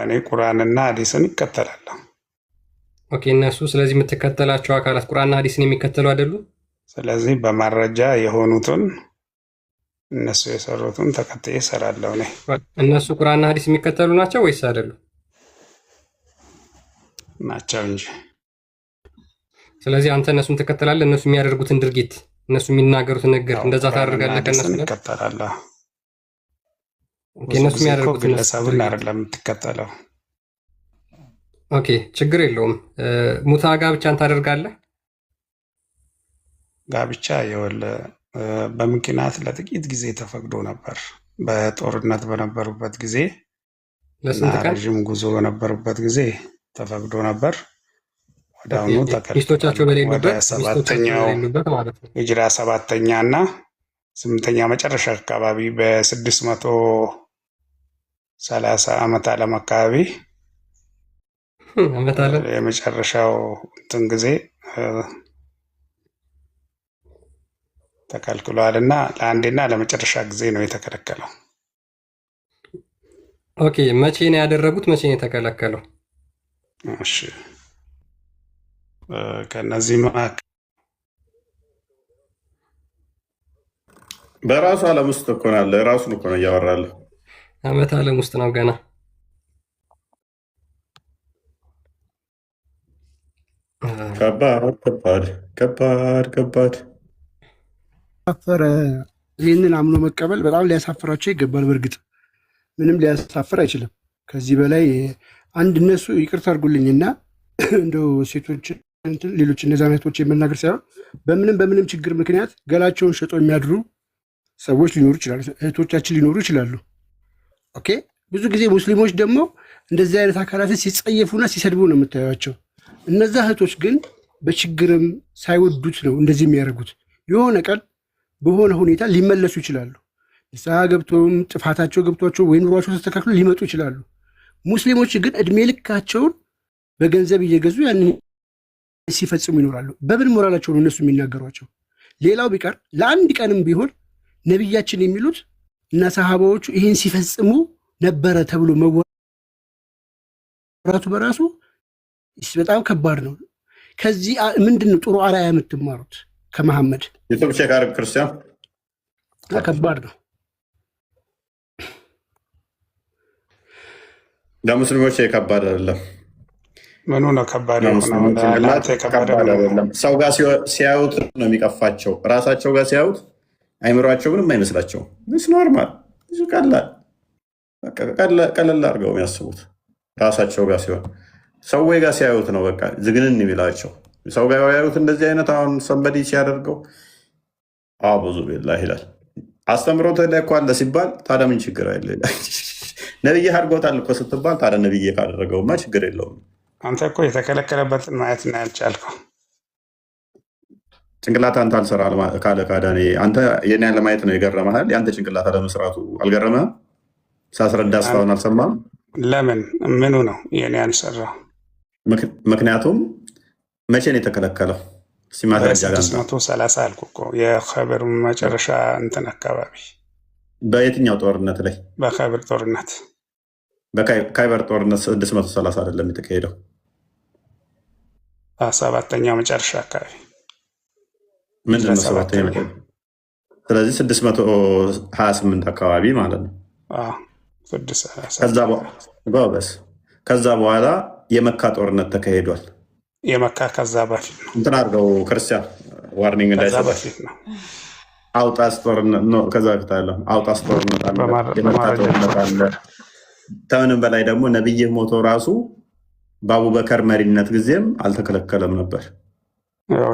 እኔ ቁርአንና ሐዲስን ይከተላለሁ። ኦኬ እነሱ ስለዚህ የምትከተላቸው አካላት ቁርአንና ሐዲስን የሚከተሉ አይደሉም? ስለዚህ በማረጃ የሆኑትን እነሱ የሰሩትን ተከትዬ እሰራለሁ። እኔ እነሱ ቁርአንና ሐዲስ የሚከተሉ ናቸው ወይስ አይደሉም? ናቸው እንጂ። ስለዚህ አንተ እነሱን ትከተላለህ። እነሱ የሚያደርጉትን ድርጊት፣ እነሱ የሚናገሩትን ነገር ያው እንደዛ ቁርአንና ታደርጋለህ ከእነሱ ሐዲስን ጋር? ይከተላለሁ። ኦኬ ብዙ እነሱ ጊዜ እኮ የሚያደርጉትን ግለሰብን ድርጊት አይደለም የምትከተለው። ኦኬ ችግር የለውም። ሙታ ጋብቻን ታደርጋለህ? ጋብቻ ይኸውልህ በምክንያት ለጥቂት ጊዜ ተፈቅዶ ነበር። በጦርነት በነበሩበት ጊዜ እና ለስንት ቀን? ረዥም ጉዞ በነበሩበት ጊዜ ተፈቅዶ ነበር። ወደ አሁኑ ተከልክሏል። ሚስቶቻቸው ወደ በሌሉበት ሰባተኛው ማለት ነው። ሂጅራ 7ኛ እና 8ኛ መጨረሻ አካባቢ በ630 ዓመት ዓለም አካባቢ ዓመት ዓለም የመጨረሻው እንትን ጊዜ ተከልክሏል እና ለአንዴና ለመጨረሻ ጊዜ ነው የተከለከለው። ኦኬ መቼ ነው ያደረጉት? መቼ ነው የተከለከለው? እሺ ከነዚህ መካከል በራሱ ዓለም ውስጥ እኮ ነው ያለ። ራሱን እኮ ነው እያወራለሁ። ዓመት ዓለም ውስጥ ነው ገና። ከባድ ከባድ ከባድ ከባድ አፈረ። ይህንን አምኖ መቀበል በጣም ሊያሳፍራቸው ይገባል። በእርግጥ ምንም ሊያሳፍር አይችልም። ከዚህ በላይ አንድ እነሱ ይቅርታ አድርጉልኝና እንደው ሴቶች ሌሎች እነዛ አይነቶች የመናገር ሳይሆን በምንም ችግር ምክንያት ገላቸውን ሸጦ የሚያድሩ ሰዎች ሊኖሩ ይችላሉ። እህቶቻችን ሊኖሩ ይችላሉ። ኦኬ ብዙ ጊዜ ሙስሊሞች ደግሞ እንደዚህ አይነት አካላትን ሲጸየፉና ሲሰድቡ ነው የምታዩቸው። እነዛ እህቶች ግን በችግርም ሳይወዱት ነው እንደዚህ የሚያደርጉት። የሆነ ቀን በሆነ ሁኔታ ሊመለሱ ይችላሉ። ንስሐ ገብቶም ጥፋታቸው ገብቷቸው ወይ ኑሯቸው ተስተካክሎ ሊመጡ ይችላሉ። ሙስሊሞች ግን እድሜ ልካቸውን በገንዘብ እየገዙ ያንን ሲፈጽሙ ይኖራሉ። በምን ሞራላቸው ነው እነሱ የሚናገሯቸው? ሌላው ቢቀር ለአንድ ቀንም ቢሆን ነቢያችን የሚሉት እና ሰሃባዎቹ ይህን ሲፈጽሙ ነበረ ተብሎ መወራቱ በራሱ በጣም ከባድ ነው። ከዚህ ምንድን ነው ጥሩ አርአያ የምትማሩት ከመሐመድ? ዩቱብ ቼክ አድርግ ክርስቲያን። ከባድ ነው ለሙስሊሞች ከባድ አይደለም። ምኑ ነው ከባድ የሆነው? ለሙስሊሞች ለአንተ የከበደ ከባድ ምኑ ነው? አይደለም። ሰው ጋር ሲያዩት ነው የሚቀፋቸው። ራሳቸው ጋር ሲያዩት አይምሯቸው ምንም አይመስላቸውም። ስ ኖርማል ቀለል አድርገው የሚያስቡት ራሳቸው ጋር ሲሆን፣ ሰው ጋር ሲያዩት ነው በቃ ዝግንን የሚላቸው። ሰው ጋር ያዩት እንደዚህ አይነት አሁን ሰንበዲ ሲያደርገው ብዙ ቤላ ይላል። አስተምሮት ላይ እኮ አለ ሲባል ታዲያ ምን ችግር አለ? ነብይ አድርጎታል እኮ ስትባል ታዲያ ነብይ ካደረገውማ ችግር የለውም። አንተ እኮ የተከለከለበትን ማየት ነው ያልቻልከው። ጭንቅላት አንተ አልሰራ ካለ ካዳኔ አንተ የኔ ለማየት ነው የገረመሃል። የአንተ ጭንቅላት አለመስራቱ አልገረመህም? ሳስረዳ እስካሁን አልሰማም። ለምን? ምኑ ነው የኔ ያልሰራው? ምክንያቱም መቼ ነው የተከለከለው? ሲማረጃ 630 አልኩ እኮ የኸብር መጨረሻ እንትን አካባቢ። በየትኛው ጦርነት ላይ? በኸብር ጦርነት። በካይበር ጦርነት 630 አይደለም የተካሄደው፣ 7ኛው መጨረሻ አካባቢ። ምንድን ነው 7ኛ? ስለዚህ 628 አካባቢ ማለት ነው። ከዛ በኋላ የመካ ጦርነት ተካሂዷል። የመካ ከዛ በፊት ነው። እንትን አድርገው ክርስቲያን ዋርኒንግ እንዳይሰጥ በፊት ነው። አውጣስ ጦርነት ነው። ከዛ በፊት አለ አውጣስ ጦርነት አለ፣ የመካ ጦርነት አለ። ከምንም በላይ ደግሞ ነብይህ ሞቶ ራሱ በአቡበከር መሪነት ጊዜም አልተከለከለም ነበር።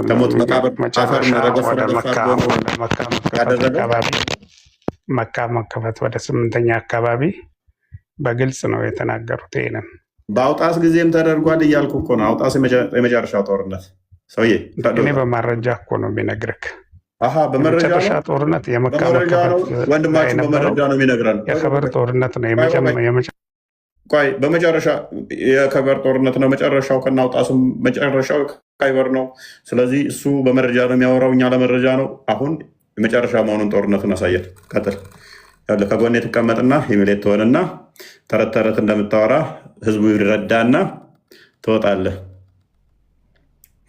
ከሞት መቃብር አፈር መካ መከፈት ወደ 8ኛ አካባቢ በግልጽ ነው የተናገሩት። ይሄንን በአውጣስ ጊዜም ተደርጓል እያልኩ እኮ ነው። አውጣስ የመጨረሻው ጦርነት ሰውዬ፣ እኔ በማረጃ እኮ ነው የሚነግርህ። በመረጃ የመጨረሻ ጦርነት የመካ መከፈት ወንድማችን በመረጃ ነው የሚነግረን። የከበር ጦርነት ነው ቆይ በመጨረሻ የከበር ጦርነት ነው መጨረሻው። ከናውጣሱም መጨረሻው ካይበር ነው። ስለዚህ እሱ በመረጃ ነው የሚያወራው፣ እኛ ለመረጃ ነው። አሁን የመጨረሻ መሆኑን ጦርነቱን አሳየን። ቀጥል። ከጎኔ ትቀመጥና ኢሚሌት ትሆንና ተረት ተረት እንደምታወራ ህዝቡ ይረዳና ትወጣለህ።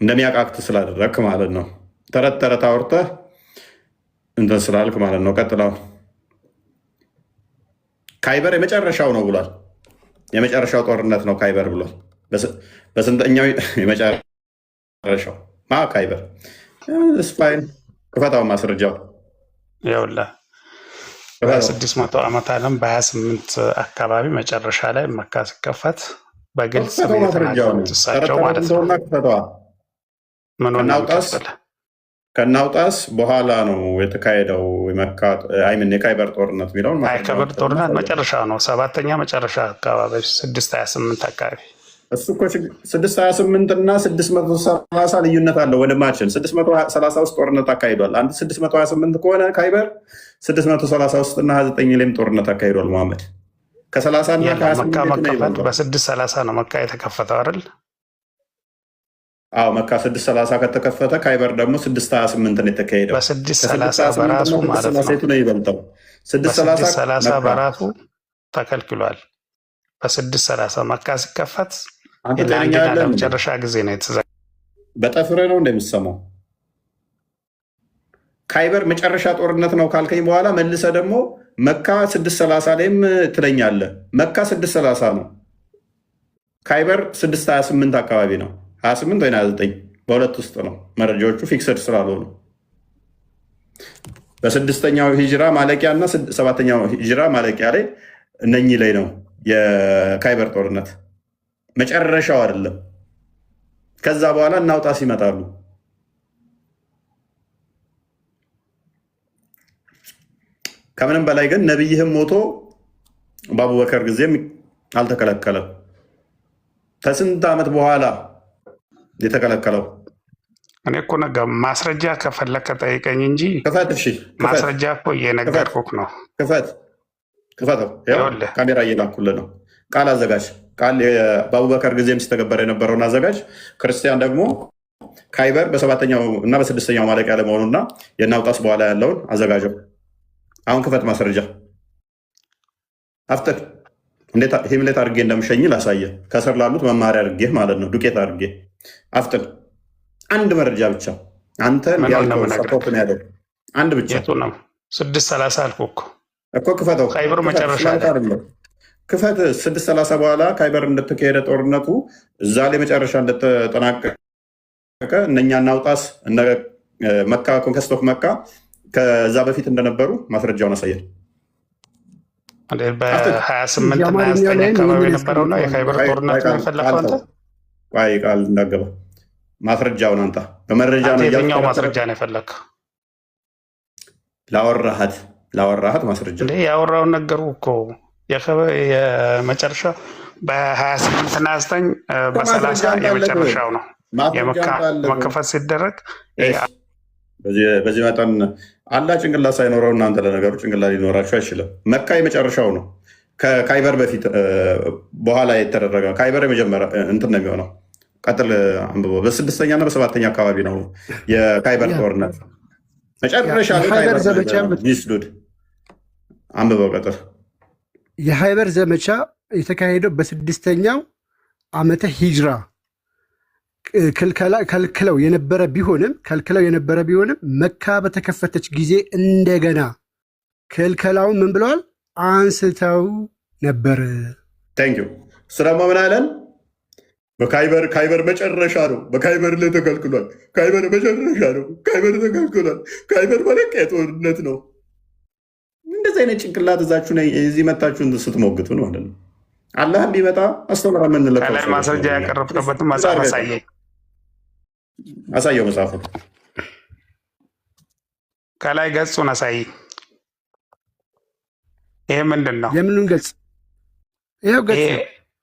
እንደሚያቃክት ስላደረግክ ማለት ነው። ተረት ተረት አውርተህ እንትን ስላልክ ማለት ነው። ቀጥላው ካይበር የመጨረሻው ነው ብሏል። የመጨረሻው ጦርነት ነው ካይበር ብሏል። በስንተኛው የመጨረሻው ካይበር? ስፓይን ክፈታው ማስረጃው ይኸውልህ በ600 ዓመት ዓለም በ28 አካባቢ መጨረሻ ላይ መካ ሲከፈት በግልጽ የተናገሩት እሳቸው ማለት ነው። ከናውጣስ በኋላ ነው የተካሄደው የካይበር ጦርነት የሚለውን ካይበር ጦርነት መጨረሻ ነው። 7ኛ መጨረሻ አካባቢ 628 አካባቢ እሱ እኮ 628 እና 630 ልዩነት አለው ወንድማችን። 630 ውስጥ ጦርነት አካሂዷል። አንድ 628 ከሆነ ካይበር 633 እና 29 ላይም ጦርነት አካሂዷል መሐመድ። ከ30 እና መካ መከፈት በ630 ነው መካ የተከፈተው አይደል? አዎ መካ 630 ከተከፈተ ካይበር ደግሞ 628 ነው የተካሄደው። በ630 በራሱ ማለት ነው ይበልጠው። 630 በራሱ ተከልክሏል። በ630 መካ ሲከፈት ለመጨረሻ ጊዜ ነው የተዘጋ። በጠፍረ ነው እንደሚሰማው ካይበር መጨረሻ ጦርነት ነው ካልከኝ በኋላ መልሰ ደግሞ መካ 630 ላይም ትለኛለህ። መካ 630 ነው፣ ካይበር 628 አካባቢ ነው። 28 ወይ 29 በሁለት ውስጥ ነው። መረጃዎቹ ፊክስድ ስላልሆኑ በ6ኛው ሂጅራ ማለቂያ እና 7ኛው ሂጅራ ማለቂያ ላይ እነኚህ ላይ ነው የካይበር ጦርነት መጨረሻው አይደለም። ከዛ በኋላ እናውጣስ ይመጣሉ። ከምንም በላይ ግን ነቢይህም ሞቶ በአቡበከር ጊዜም አልተከለከለም። ከስንት ዓመት በኋላ የተከለከለው? እኔ እኮ ማስረጃ ከፈለክ ጠይቀኝ እንጂ ክፈት። እሺ ማስረጃ እኮ እየነገርኩህ ነው። ክፈተው። ካሜራ እየላኩልህ ነው። ቃል አዘጋጅ። ቃል በአቡበከር ጊዜም ሲተገበር የነበረውን አዘጋጅ። ክርስቲያን ደግሞ ካይበር በ7ኛው እና በ6ኛው ማለቂያ ለመሆኑና የናውጣስ በኋላ ያለውን አዘጋጀው። አሁን ክፈት ማስረጃ አፍጥር። እንዴት ሂምሌት አድርጌ እንደምሸኝ ላሳየ። ከስር ላሉት መማሪያ አድርጌ ማለት ነው። ዱቄት አድርጌ አፍጥር። አንድ መረጃ ብቻ አንተ ሰፖርት ነው ያለው። አንድ ብቻ 630 አልኩህ እኮ ክፈተው። ካይበር መጨረሻ ክፈት። 630 በኋላ ካይበር እንደተካሄደ ጦርነቱ እዛ ላይ መጨረሻ እንደተጠናቀቀ እነኛ እናውጣስ እነ መካ ኮንከስት ኦፍ መካ ከዛ በፊት እንደነበሩ ማስረጃውን አሳየን። በ28 እና 29 አካባቢ የነበረውና የካይበር ጦርነት ነው የፈለከው አንተ? ቆይ ቃል እንዳገባ ማስረጃውን አንተ በመረጃ ነው። የትኛው ማስረጃ ነው የፈለከው? ላወራሃት ማስረጃ ያወራውን ነገሩ እኮ የመጨረሻ በ28 እና 29 በ30 የመጨረሻው ነው የመካ መከፈት ሲደረግ። በዚህ መጠን አላህ ጭንቅላት ሳይኖረው እናንተ ለነገሩ ጭንቅላት ሊኖራችሁ አይችልም። መካ የመጨረሻው ነው። ከካይበር በፊት በኋላ የተደረገ ካይበር የመጀመሪያ እንትን ነው የሚሆነው። ቀጥል አንብበው። በ6ኛ እና በ7ኛ አካባቢ ነው የካይበር ጦርነት መጨረሻ ዱድ አንብበው። ቀጥል። የሃይበር ዘመቻ የተካሄደው በ6ኛው ዓመተ ሂጅራ ከልክለው የነበረ ቢሆንም መካ በተከፈተች ጊዜ እንደገና ክልከላውን ምን ብለዋል? አንስተው ነበር። ታንኪዩ። ስለማ ምን አለን? ካይበር መጨረሻ ነው። በካይበር ላይ ተከልክሏል። ካይበር መጨረሻ ነው። ካይበር ተከልክሏል። ካይበር መለቂያ ጦርነት ነው። እንደዚህ አይነት ጭንቅላት እዛችሁ እዚህ መታችሁ ስትሞግቱ ነው ማለት ነው። አላህ ቢመጣ አስተምራ የምንለቀው ከላይ ማስረጃ ያቀረብክበትን መጽሐፍ አሳየው። መጽሐፉ ከላይ ገጹን አሳይ። ይሄ ምንድን ነው? የምኑን ገጽ? ይኸው ገጽ ነው።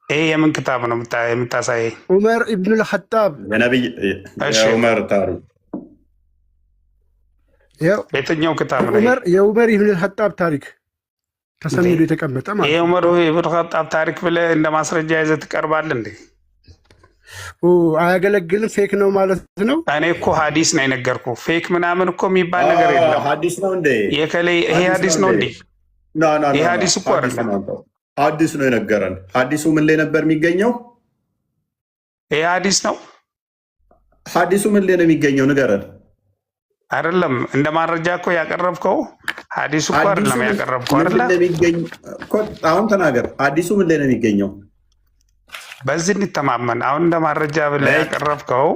ይሄ የምን ክታብ ነው የምታሳየኝ? ዑመር ኢብኑል ኸጣብ የነቢይ የዑመር ታሪክ የትኛው ክታብ ነው? የዑመር ኢብኑል ኸጣብ ታሪክ ተሰንዶ የተቀመጠ ማለት ነው። ይሄ ዑመር ኢብኑል ኸጣብ ታሪክ ብለህ እንደ ማስረጃ ይዘህ ትቀርባለህ እንዴ? አያገለግልም። ፌክ ነው ማለት ነው። እኔ እኮ ሀዲስ ነው የነገርኩህ። ፌክ ምናምን እኮ የሚባል ነገር የለም። ሀዲስ ነው እንዴ? ይሄ ሀዲስ ነው እንዴ? ይሄ ሀዲስ እኮ አይደለም። ሀዲስ ነው የነገረን። ሀዲሱ ምን ላይ ነበር የሚገኘው? ይሄ ሀዲስ ነው። ሀዲሱ ምን ላይ ነው የሚገኘው? ንገረን። አይደለም እንደ ማረጃ እኮ ያቀረብከው ሀዲሱ እኮ አይደለም ያቀረብከው አይደለ? አሁን ተናገር። ሀዲሱ ምን ላይ ነው የሚገኘው? በዚህ እንተማመን። አሁን እንደ ማረጃ ብለህ ያቀረብከው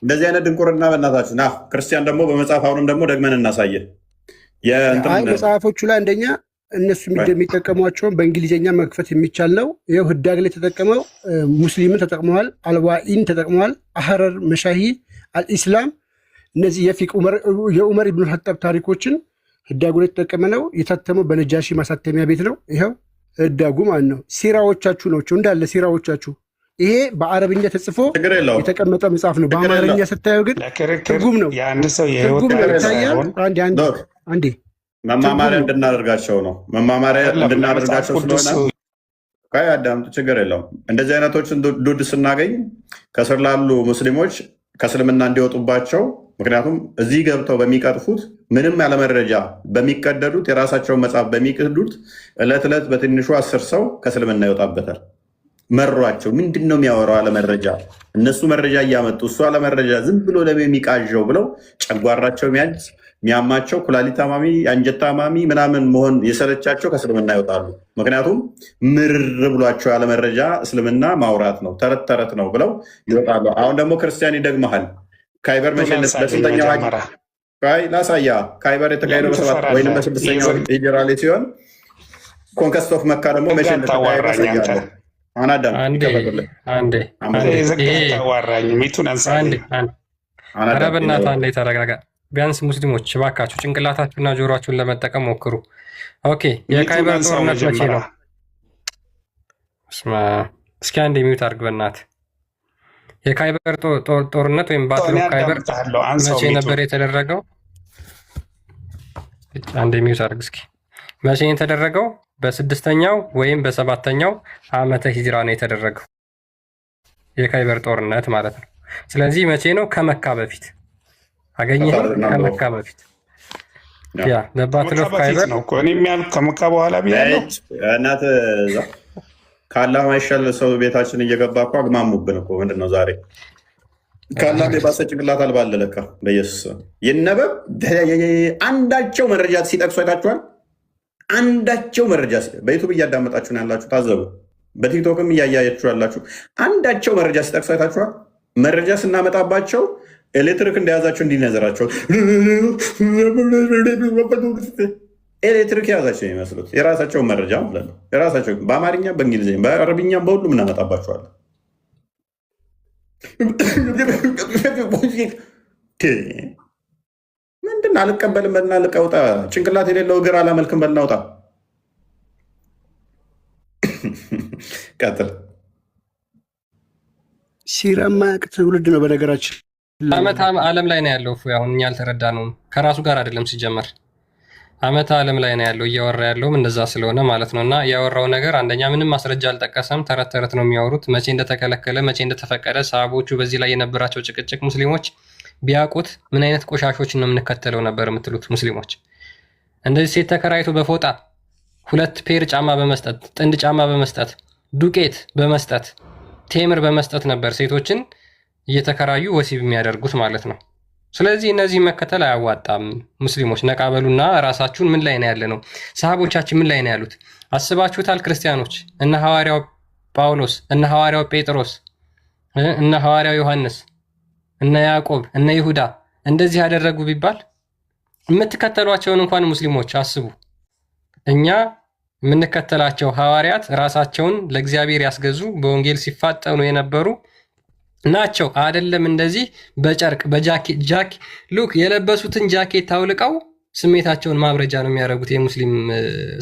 እንደዚህ አይነት ድንቁርና በእናታችሁ ና። ክርስቲያን ደግሞ በመጽሐፍ አሁንም ደግሞ ደግመን እናሳየ። መጽሐፎቹ ላይ አንደኛ እነሱ የሚጠቀሟቸውን በእንግሊዝኛ መክፈት የሚቻል ነው። ይኸው ህዳግ ላይ ተጠቀመው፣ ሙስሊምን ተጠቅመዋል፣ አልዋኢን ተጠቅመዋል፣ አህረር መሻሂ አልኢስላም። እነዚህ የፊቅ የዑመር ኢብኑል ኸጣብ ታሪኮችን ህዳጉ ላይ ተጠቀመ ነው። የታተመው በነጃሺ ማሳተሚያ ቤት ነው። ይኸው ህዳጉ ማለት ነው። ሲራዎቻችሁ ናቸው እንዳለ ሲራዎቻችሁ። ይሄ በአረብኛ ተጽፎ የተቀመጠ መጽሐፍ ነው። በአማርኛ ስታየው ግን ትርጉም ነው። ትርጉም ነው ይታያል። አንዴ መማማሪያ እንድናደርጋቸው ነው። መማማሪያ እንድናደርጋቸው ስለሆነ አዳምጡ፣ ችግር የለውም። እንደዚህ አይነቶችን ዱድ ስናገኝ ከስር ላሉ ሙስሊሞች ከእስልምና እንዲወጡባቸው፣ ምክንያቱም እዚህ ገብተው በሚቀጥፉት ምንም ያለመረጃ በሚቀደዱት የራሳቸውን መጽሐፍ በሚቅዱት ዕለት ዕለት በትንሹ 10 ሰው ከእስልምና ይወጣበታል። መሯቸው። ምንድን ነው የሚያወራው? አለመረጃ። እነሱ መረጃ እያመጡ እሱ አለመረጃ ዝም ብሎ የሚቃዣው ብለው ጨጓራቸው ሚያማቸው ኩላሊት ታማሚ፣ አንጀት ታማሚ ምናምን መሆን የሰለቻቸው ከእስልምና ይወጣሉ። ምክንያቱም ምርር ብሏቸው ያለመረጃ እስልምና ማውራት ነው፣ ተረት ተረት ነው ብለው ይወጣሉ። አሁን ደግሞ ክርስቲያን ይደግመሃል። ካይበር መሸነፍ በስንተኛው ላሳያ። ካይበር የተካሄደው በ7 ወይም በ6ኛው ሂጅራ ላይ ሲሆን ኮንከስት ኦፍ መካ ደግሞ መሸነፍ ያሳያለ። ኧረ በእናትህ አንዴ ተረጋጋ። ቢያንስ ሙስሊሞች እባካችሁ ጭንቅላታችሁና ጆሮአችሁን ለመጠቀም ሞክሩ። ኦኬ፣ የካይበር ጦርነት መቼ ነው? እስኪ አንዴ ሚዩት አድርግ በእናትህ። የካይበር ጦርነት ወይም ባትል ኦፍ ካይበር መቼ ነበር የተደረገው? አንዴ ሚዩት አድርግ እስኪ። መቼ ነው የተደረገው? በ6ኛው ወይም በ7ኛው ዓመተ ሂጅራ ነው የተደረገው የካይበር ጦርነት ማለት ነው። ስለዚህ መቼ ነው? ከመካ በፊት አገኘህ? ከመካ በፊት ያ በባትል ኦፍ ካይበር ነው እኮ እኔ የሚያልኩ ከመካ በኋላ ቢያለው እናት ካላህ ማይሻል ሰው ቤታችን እየገባ እኮ አግማሙብን እኮ። ምንድን ነው ዛሬ ካላህ የባሰ ጭንቅላት አልባለ ለካ። በኢየሱስ ይነበብ። አንዳቸው መረጃ ሲጠቅሱ አይታችኋል? አንዳቸው መረጃ በዩቱብ እያዳመጣችሁ ነው ያላችሁ፣ ታዘቡ። በቲክቶክም እያያችሁ ያላችሁ አንዳቸው መረጃ ሲጠቅሱ አይታችኋል? መረጃ ስናመጣባቸው ኤሌክትሪክ እንደያዛቸው እንዲነዘራቸው ኤሌክትሪክ የያዛቸው የሚመስሉት የራሳቸውን መረጃ ማለት ነው። የራሳቸው በአማርኛ፣ በእንግሊዝኛ፣ በአረብኛም በሁሉም እናመጣባቸዋለን። ምንድን አልቀበልም በልና ልቀውጣ። ጭንቅላት የሌለው እግር አላመልክም በልና ውጣ። ሲራማ ትውልድ ነው በነገራችን ዓመት ዓለም ላይ ነው ያለው። አሁን እኛ አልተረዳነውም። ከራሱ ጋር አይደለም ሲጀመር ዓመት ዓለም ላይ ነው ያለው። እያወራ ያለውም እንደዛ ስለሆነ ማለት ነው። እና ያወራው ነገር አንደኛ ምንም ማስረጃ አልጠቀሰም። ተረት ተረት ነው የሚያወሩት። መቼ እንደተከለከለ መቼ እንደተፈቀደ ሰሃቦቹ በዚህ ላይ የነበራቸው ጭቅጭቅ ሙስሊሞች ቢያውቁት ምን አይነት ቆሻሾችን ነው የምንከተለው ነበር የምትሉት ሙስሊሞች። እንደዚህ ሴት ተከራይቶ በፎጣ 2 ፔር ጫማ በመስጠት ጥንድ ጫማ በመስጠት ዱቄት በመስጠት ቴምር በመስጠት ነበር ሴቶችን እየተከራዩ ወሲብ የሚያደርጉት ማለት ነው። ስለዚህ እነዚህ መከተል አያዋጣም። ሙስሊሞች ነቃበሉና ራሳችሁን ምን ላይ ነው ያለ ነው? ሰሃቦቻችን ምን ላይ ነው ያሉት? አስባችሁታል? ክርስቲያኖች እነ ሐዋርያው ጳውሎስ እነ ሐዋርያው ጴጥሮስ እነ ሐዋርያው ዮሐንስ እነ ያዕቆብ እነ ይሁዳ እንደዚህ ያደረጉ ቢባል የምትከተሏቸውን እንኳን ሙስሊሞች አስቡ። እኛ የምንከተላቸው ሐዋርያት ራሳቸውን ለእግዚአብሔር ያስገዙ በወንጌል ሲፋጠኑ የነበሩ ናቸው። አይደለም እንደዚህ በጨርቅ በጃኬት ሉክ የለበሱትን ጃኬት አውልቀው ስሜታቸውን ማብረጃ ነው የሚያደርጉት የሙስሊም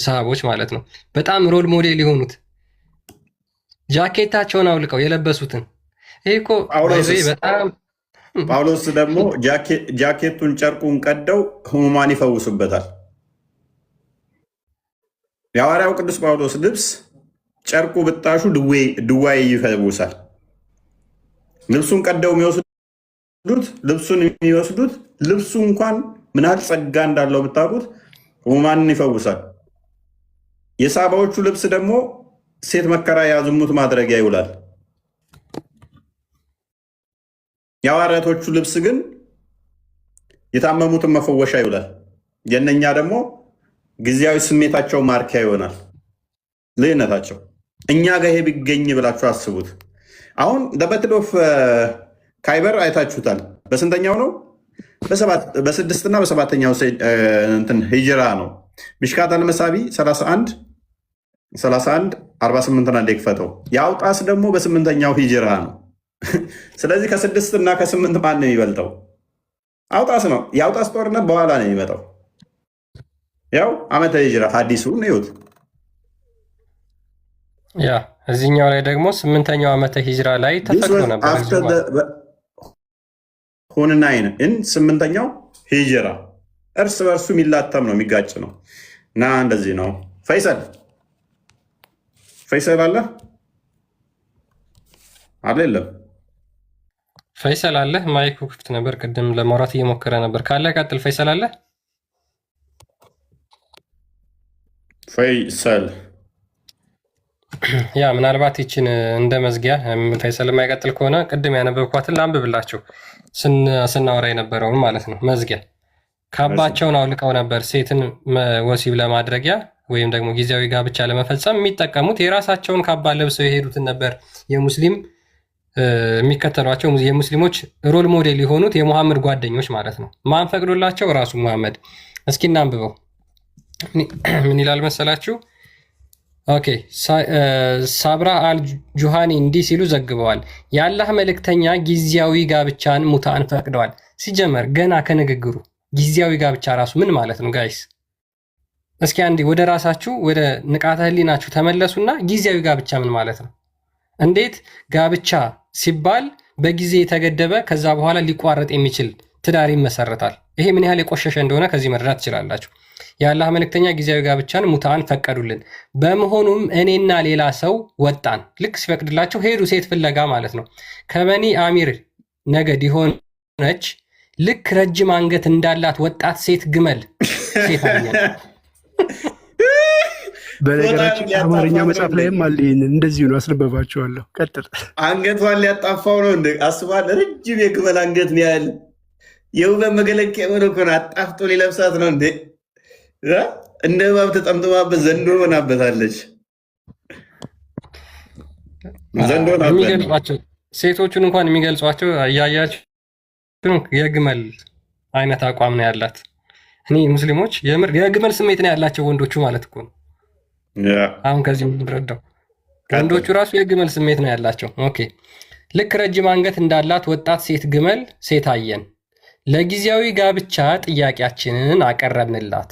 ሰሃቦች ማለት ነው። በጣም ሮል ሞዴል የሆኑት ጃኬታቸውን አውልቀው የለበሱትን ይሄ እኮ በጣም ጳውሎስ ደግሞ ጃኬቱን ጨርቁን ቀደው ህሙማን ይፈውሱበታል። የሐዋርያው ቅዱስ ጳውሎስ ልብስ ጨርቁ ብጣሹ ድዋይ ይፈውሳል። ልብሱን ቀደው ልብሱን የሚወስዱት ልብሱ እንኳን ምን ያህል ጸጋ እንዳለው ብታውቁት ህሙማንን ይፈውሳል። የሳባዎቹ ልብስ ደግሞ ሴት መከራያ ዝሙት ማድረጊያ ይውላል። የሐዋርያቶቹ ልብስ ግን የታመሙትን መፈወሻ ይውላል። የእነኛ ደግሞ ጊዜያዊ ስሜታቸው ማርኪያ ይሆናል። ልዩነታቸው እኛ ጋር ይሄ ቢገኝ ብላችሁ አስቡት። አሁን ደበትሎፍ ካይበር አይታችሁታል። በስንተኛው ነው? በስድስትና በሰባተኛው ሂጅራ ነው። ሚሽካት አልመሳቢ 31 48 አንዴ ክፈተው። የአውጣስ ደግሞ በስምንተኛው ሂጅራ ነው። ስለዚህ ከ6 እና ከ8 ማን ነው የሚበልጠው? አውጣስ ነው። የአውጣስ ጦርነት በኋላ ነው የሚመጣው። ያው ዓመተ ሂጅራ ሐዲሱ ነውት። ያ እዚህኛው ላይ ደግሞ 8ኛው ዓመተ ሂጅራ ላይ ተፈቅዶ ነበር። ሁንናይን 8ኛው ሂጅራ እርስ በርሱ የሚላተም ነው፣ የሚጋጭ ነው። እና እንደዚህ ነው። ፈይሰል አለ የለም? ፈይሰል አለ። ማይኩ ክፍት ነበር፣ ቅድም ለማውራት እየሞከረ ነበር። ካለ ቀጥል። ፈይሰል አለ። ፈይሰል ያ ምናልባት ይችን እንደ መዝጊያ ፈይሰል የማይቀጥል ከሆነ ቅድም ያነበብኳትን ላንብብላችሁ፣ ስናወራ የነበረውን ማለት ነው። መዝጊያ ካባቸውን አውልቀው ነበር ሴትን ወሲብ ለማድረጊያ ወይም ደግሞ ጊዜያዊ ጋብቻ ለመፈጸም የሚጠቀሙት። የራሳቸውን ካባ ለብሰው የሄዱትን ነበር የሙስሊም የሚከተሏቸው የሙስሊሞች ሮል ሞዴል የሆኑት የሙሐመድ ጓደኞች ማለት ነው። ማን ፈቅዶላቸው? ራሱ ሙሐመድ። እስኪ እናንብበው። ምን ይላል መሰላችሁ? ኦኬ ሳብራ አልጁሃኒ እንዲህ ሲሉ ዘግበዋል። የአላህ መልእክተኛ ጊዜያዊ ጋብቻን ሙታን ፈቅደዋል። ሲጀመር ገና ከንግግሩ ጊዜያዊ ጋብቻ ራሱ ምን ማለት ነው ጋይስ? እስኪ አንዴ ወደ ራሳችሁ ወደ ንቃተ ህሊናችሁ ተመለሱና ጊዜያዊ ጋብቻ ምን ማለት ነው? እንዴት ጋብቻ ሲባል በጊዜ የተገደበ ከዛ በኋላ ሊቋረጥ የሚችል ትዳር ይመሰረታል? ይሄ ምን ያህል የቆሸሸ እንደሆነ ከዚህ መረዳት ትችላላችሁ። የአላህ መልእክተኛ ጊዜያዊ ጋብቻን ሙታን ፈቀዱልን። በመሆኑም እኔና ሌላ ሰው ወጣን። ልክ ሲፈቅድላቸው ሄዱ፣ ሴት ፍለጋ ማለት ነው። ከበኒ አሚር ነገድ የሆነች ልክ ረጅም አንገት እንዳላት ወጣት ሴት ግመል ሴት አገኘን። በነገራችን አማርኛ መጽሐፍ ላይም አለ። ይህንን እንደዚሁ ነው፣ አስነበባቸዋለሁ። ቀጥል። አንገቷን ሊያጣፋው ነው እንደ አስባል። ረጅም የግመል አንገት ነው ያለ። የውበት መገለጫ የሆነ እኮ ነው። አጣፍጦ ሊለብሳት ነው እንዴ? እንደ እባብ ተጠምጥማበት ዘንዶ ሆናበታለች። የሚገልጿቸው ሴቶቹን እንኳን የሚገልጿቸው እያያቸው የግመል አይነት አቋም ነው ያላት። እኔ ሙስሊሞች የምር የግመል ስሜት ነው ያላቸው ወንዶቹ ማለት እኮ ነው። አሁን ከዚህ የምንረዳው ወንዶቹ ራሱ የግመል ስሜት ነው ያላቸው። ኦኬ ልክ ረጅም አንገት እንዳላት ወጣት ሴት ግመል ሴት አየን። ለጊዜያዊ ጋብቻ ጥያቄያችንን አቀረብንላት።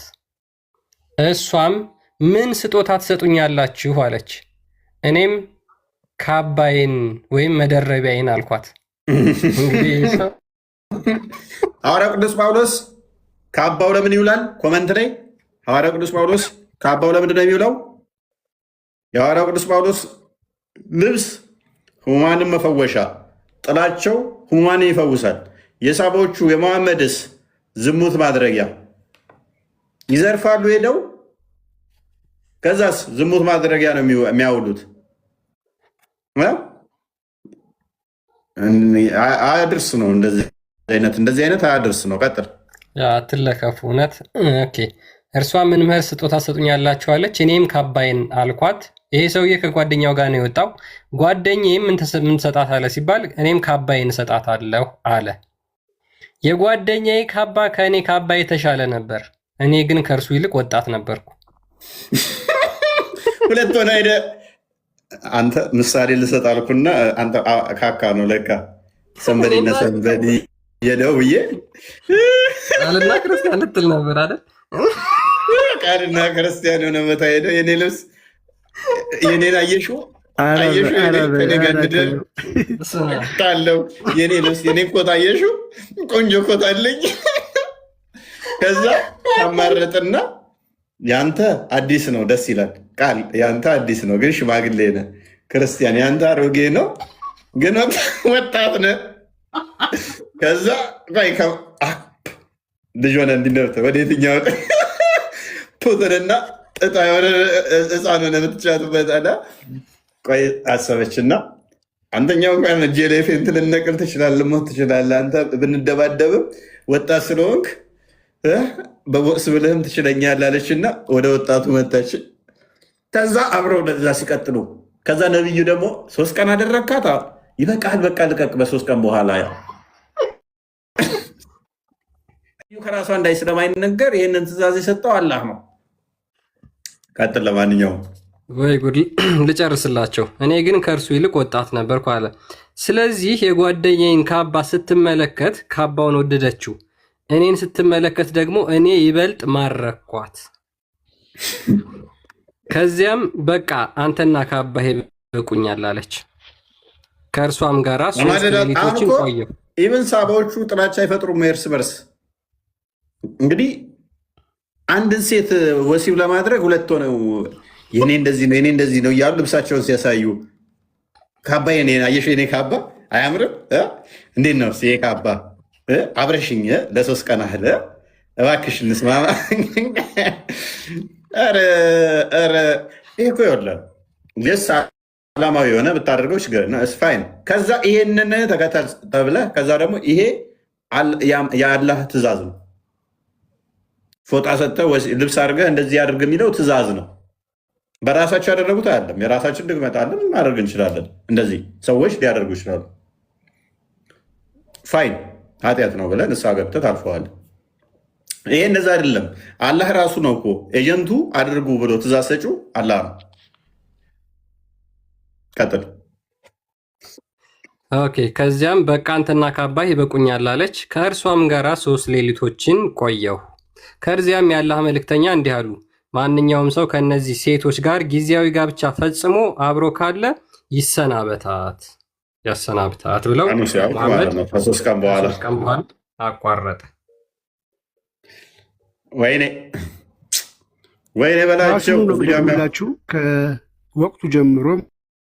እሷም ምን ስጦታ ትሰጡኛላችሁ አለች። እኔም ካባዬን ወይም መደረቢያዬን አልኳት። እንግዲህ ሐዋርያው ቅዱስ ጳውሎስ ካባው ለምን ይውላል? ኮመንት ላይ ሐዋርያው ቅዱስ ጳውሎስ ካባው ለምንድን ነው የሚውለው? የሐዋርያው ቅዱስ ጳውሎስ ልብስ ሕሙማንን መፈወሻ፣ ጥላቸው ሕሙማንን ይፈውሳል። የሳቦቹ የመሐመድስ ዝሙት ማድረጊያ ይዘርፋሉ ሄደው፣ ከዛስ ዝሙት ማድረጊያ ነው የሚያውሉት። አያድርስ ነው እንደዚህ አይነት አያድርስ ነው። ቀጥል። አትለከፉ እውነት። ኦኬ እርሷ ምን ምህር ስጦታ ሰጡኛላችኋለች። እኔም ካባይን አልኳት። ይሄ ሰውዬ ከጓደኛው ጋር ነው የወጣው። ጓደኛዬም ምን ትሰጣታለህ ሲባል እኔም ካባይን እሰጣታለሁ አለ። የጓደኛዬ ካባ ከእኔ ካባ የተሻለ ነበር። እኔ ግን ከእርሱ ይልቅ ወጣት ነበርኩ። ሁለት ሆነ ሄደ። አንተ ምሳሌ ልሰጥ አልኩና አንተ ካካ ነው ለካ ሰንበዴና ሰንበዴ የደው ብዬ ቃልና ክርስቲያን ልትል ነበር አይደል? ቃልና ክርስቲያን የሆነ ቦታ ሄደው የኔ ልብስ የኔን አየሽው ጣለው የኔ ልብስ የኔን ኮት አየሽው? ቆንጆ ኮት አለኝ። ከዛ አማረጥና ያንተ አዲስ ነው ደስ ይላል። ቃል ያንተ አዲስ ነው ግን ሽማግሌ ነህ። ክርስቲያን ያንተ አሮጌ ነው ግን ወጣት ነህ። ከዛ ልጅ ሆነ እንዲነብተ ወደ የትኛው ፖተንና ጥጣ የሆነ ህፃን ሆነ የምትጫትበት አላ ቆይ አሰበችና አንተኛው እንኳን እጄ ላይ ፌንት ልነቅል ትችላለህ፣ ሞት ትችላለህ። አንተ ብንደባደብም ወጣት ስለሆንክ በቦክስ ብልህም ትችለኛለህ አለችና ወደ ወጣቱ መጣች። ከዛ አብረው ለዛ ሲቀጥሉ ከዛ ነብዩ ደግሞ 3 ቀን አደረካት። ይበቃል በቃ ልቀቅ። በ3 ቀን በኋላ ከራሷ እንዳይ ስለማይነገር ይህንን ትእዛዝ የሰጠው አላህ ነው። ቀጥል። ለማንኛውም ወይ ጉድ ልጨርስላቸው። እኔ ግን ከእርሱ ይልቅ ወጣት ነበርኩ አለ። ስለዚህ የጓደኛዬን ካባ ስትመለከት ካባውን ወደደችው፣ እኔን ስትመለከት ደግሞ እኔ ይበልጥ ማረኳት። ከዚያም በቃ አንተና ካባህ ይበቁኛል አለች። ከእርሷም ጋር 3 ሌሊቶችን ቆየሁ። ኢቨን ሳባዎቹ ጥላቻ አይፈጥሩም እርስ በርስ። እንግዲህ አንድን ሴት ወሲብ ለማድረግ ሁለት ሆነው የኔ እንደዚህ ነው የኔ እንደዚህ ነው እያሉ ልብሳቸውን ሲያሳዩ ካባ የኔ አየሽ፣ የኔ ካባ አያምርም? እንዴት ነው ይሄ ካባ? አብረሽኝ ለ3 ቀን አህል እባክሽ እንስማማ። ኧረ ይሄ እኮ ይኸውልህ ስ ዓላማዊ የሆነ ብታደርገው ችግር ፋይን። ከዛ ይሄንን ተከተል ተብለህ ከዛ ደግሞ ይሄ የአላህ ትእዛዝ ነው። ፎጣ ሰጥተህ ልብስ አድርገህ እንደዚህ አድርግ የሚለው ትእዛዝ ነው። በራሳቸው ያደረጉት አይደለም። የራሳችን ድግመት አለን ማድረግ እንችላለን። እንደዚህ ሰዎች ሊያደርጉ ይችላሉ። ፋይን ኃጢአት ነው ብለን እሳ ገብተህ ታልፈዋል። ይሄ እንደዛ አይደለም። አላህ ራሱ ነው እኮ ኤጀንቱ አድርጉ ብሎ ትእዛዝ ሰጪው አላህ ነው። ቀጥል። ኦኬ። ከዚያም በቃ አንተና ካባህ ይበቁኛል አለች። ከእርሷም ጋር 3 ሌሊቶችን ቆየሁ። ከዚያም የአላህ መልእክተኛ እንዲህ አሉ፣ ማንኛውም ሰው ከእነዚህ ሴቶች ጋር ጊዜያዊ ጋብቻ ፈጽሞ አብሮ ካለ ያሰናብታት ብለው መሐመድ ከ3 ቀን በኋላ አቋረጠ። ወይኔ በላቸው ከወቅቱ ጀምሮ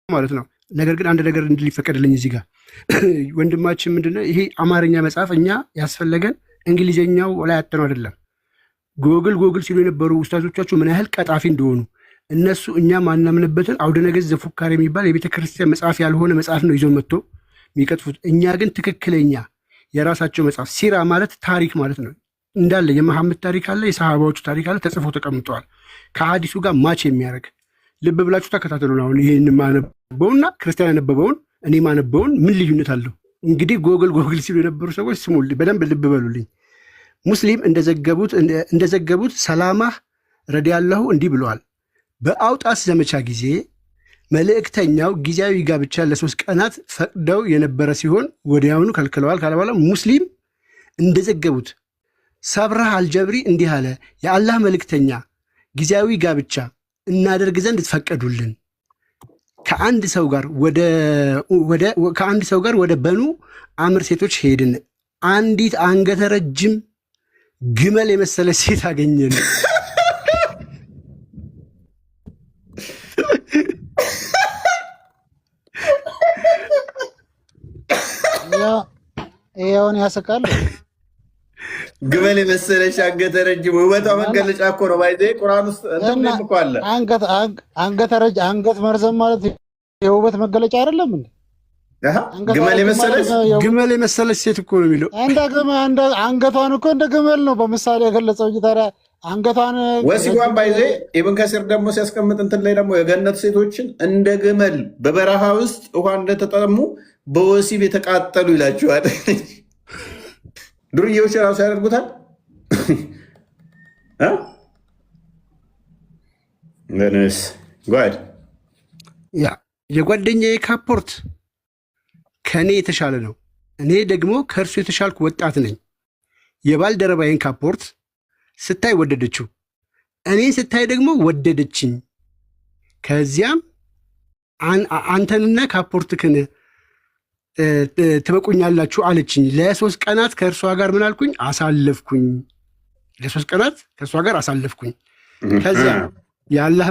ማለት ነው። ነገር ግን አንድ ነገር እንድል ይፈቀድልኝ እዚህ ጋር ወንድማችን ምንድነው ይሄ አማርኛ መጽሐፍ እኛ ያስፈለገን እንግሊዝኛው ላይ ያጠነው አይደለም። ጎግል ሲሉ የነበሩ ውስታዞቻችሁ ምን ያህል ቀጣፊ እንደሆኑ እነሱ እኛ ማናምንበትን አውደ ነገሥት ዘፉካሪ የሚባል የቤተ ክርስቲያን መጽሐፍ ያልሆነ መጽሐፍ ነው ይዘው መጥቶ የሚቀጥፉት። እኛ ግን ትክክለኛ የራሳቸው መጽሐፍ ሲራ ማለት ታሪክ ማለት ነው። እንዳለ የመሐመድ ታሪክ አለ፣ የሰሃባዎቹ ታሪክ አለ፣ ተጽፎ ተቀምጠዋል። ከሀዲሱ ጋር ማች የሚያደርግ ልብ ብላችሁ ተከታተሉ። አሁን ይህን ማነበውና ክርስቲያን ያነበበውን እኔ ማነበውን ምን ልዩነት አለው? እንግዲህ ጎግል ሲሉ የነበሩ ሰዎች ስሙ፣ በደንብ ልብ በሉልኝ። ሙስሊም እንደዘገቡት ሰላማህ ረዲያላሁ እንዲህ ብለዋል። በአውጣስ ዘመቻ ጊዜ መልእክተኛው ጊዜያዊ ጋብቻ ለ3 ቀናት ፈቅደው የነበረ ሲሆን ወዲያውኑ ከልክለዋል ካለ በኋላ ሙስሊም እንደዘገቡት ሰብራህ አልጀብሪ እንዲህ አለ፣ የአላህ መልእክተኛ ጊዜያዊ ጋብቻ እናደርግ ዘንድ ትፈቀዱልን። ከአንድ ሰው ጋር ወደ በኑ አምር ሴቶች ሄድን። አንዲት አንገተ ረጅም ግመል የመሰለ ሴት አገኘን። ይኸውን ያስቃል። ግመል የመሰለች አንገተ ረጅም ውበቷ መገለጫ እኮ ነው። ባይዘ ቁርአን ውስጥ እኮ አለ። አንገት መርዘም ማለት የውበት መገለጫ አይደለም እንዴ? ግመል የመሰለች ሴት እኮ ነው የሚለው። አንገቷን እኮ እንደ ግመል ነው በምሳሌ የገለጸው እንጂ ታዲያ አንገቷን ወሲቧን ባይዜ ኢብን ከሲር ደግሞ ሲያስቀምጥ እንትን ላይ ደግሞ የገነት ሴቶችን እንደ ግመል በበረሃ ውስጥ ውሃ እንደተጠሙ በወሲብ የተቃጠሉ ይላቸዋል። ዱርዬዎች ራሱ ያደርጉታል። ነስ ጓድ የጓደኛዬ ካፖርት ከኔ የተሻለ ነው። እኔ ደግሞ ከእርሱ የተሻልኩ ወጣት ነኝ። የባልደረባዬን ካፖርት ስታይ ወደደችው፣ እኔን ስታይ ደግሞ ወደደችኝ። ከዚያም አንተንና ካፖርትክን ትበቁኛላችሁ አለችኝ። ለ3 ቀናት ከእርሷ ጋር ምን አልኩኝ? አሳለፍኩኝ። ለ3 ቀናት ከእርሷ ጋር አሳለፍኩኝ። ከዚያ የአላህ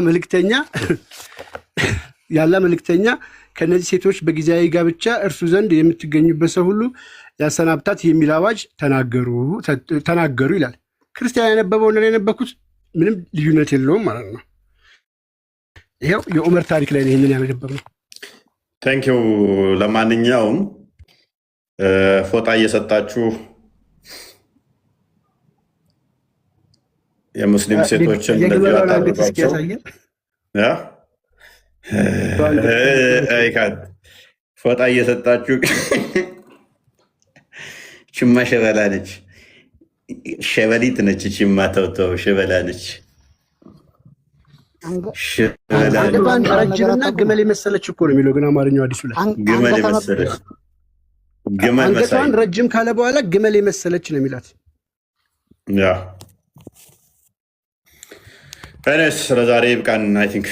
መልእክተኛ ከእነዚህ ሴቶች በጊዜያዊ ጋብቻ እርሱ ዘንድ የምትገኙበት ሰው ሁሉ ያሰናብታት የሚል አዋጅ ተናገሩ ይላል። ክርስቲያን ያነበበው እና ያነበኩት ምንም ልዩነት የለውም ማለት ነው። ይኸው የዑመር ታሪክ ላይ ነው ይህንን ያነበብነው። ታንኪው። ለማንኛውም ፎጣ እየሰጣችሁ የሙስሊም ሴቶችን እንደዚህ አታድርጓቸው። ፎጣ እየሰጣችሁ ችማ ሸበላ ነች፣ ሸበሊት ነች። ችማ ተውተው ሸበላ ነች። ረጅምና ግመል የመሰለች እኮ ነው የሚለው ግን አማርኛው አዲሱ ላይ ግመል የመሰለች አንገቷን ረጅም ካለ በኋላ ግመል የመሰለች ነው የሚላት። እኔስ ለዛሬ ይብቃን። አይ ቲንክ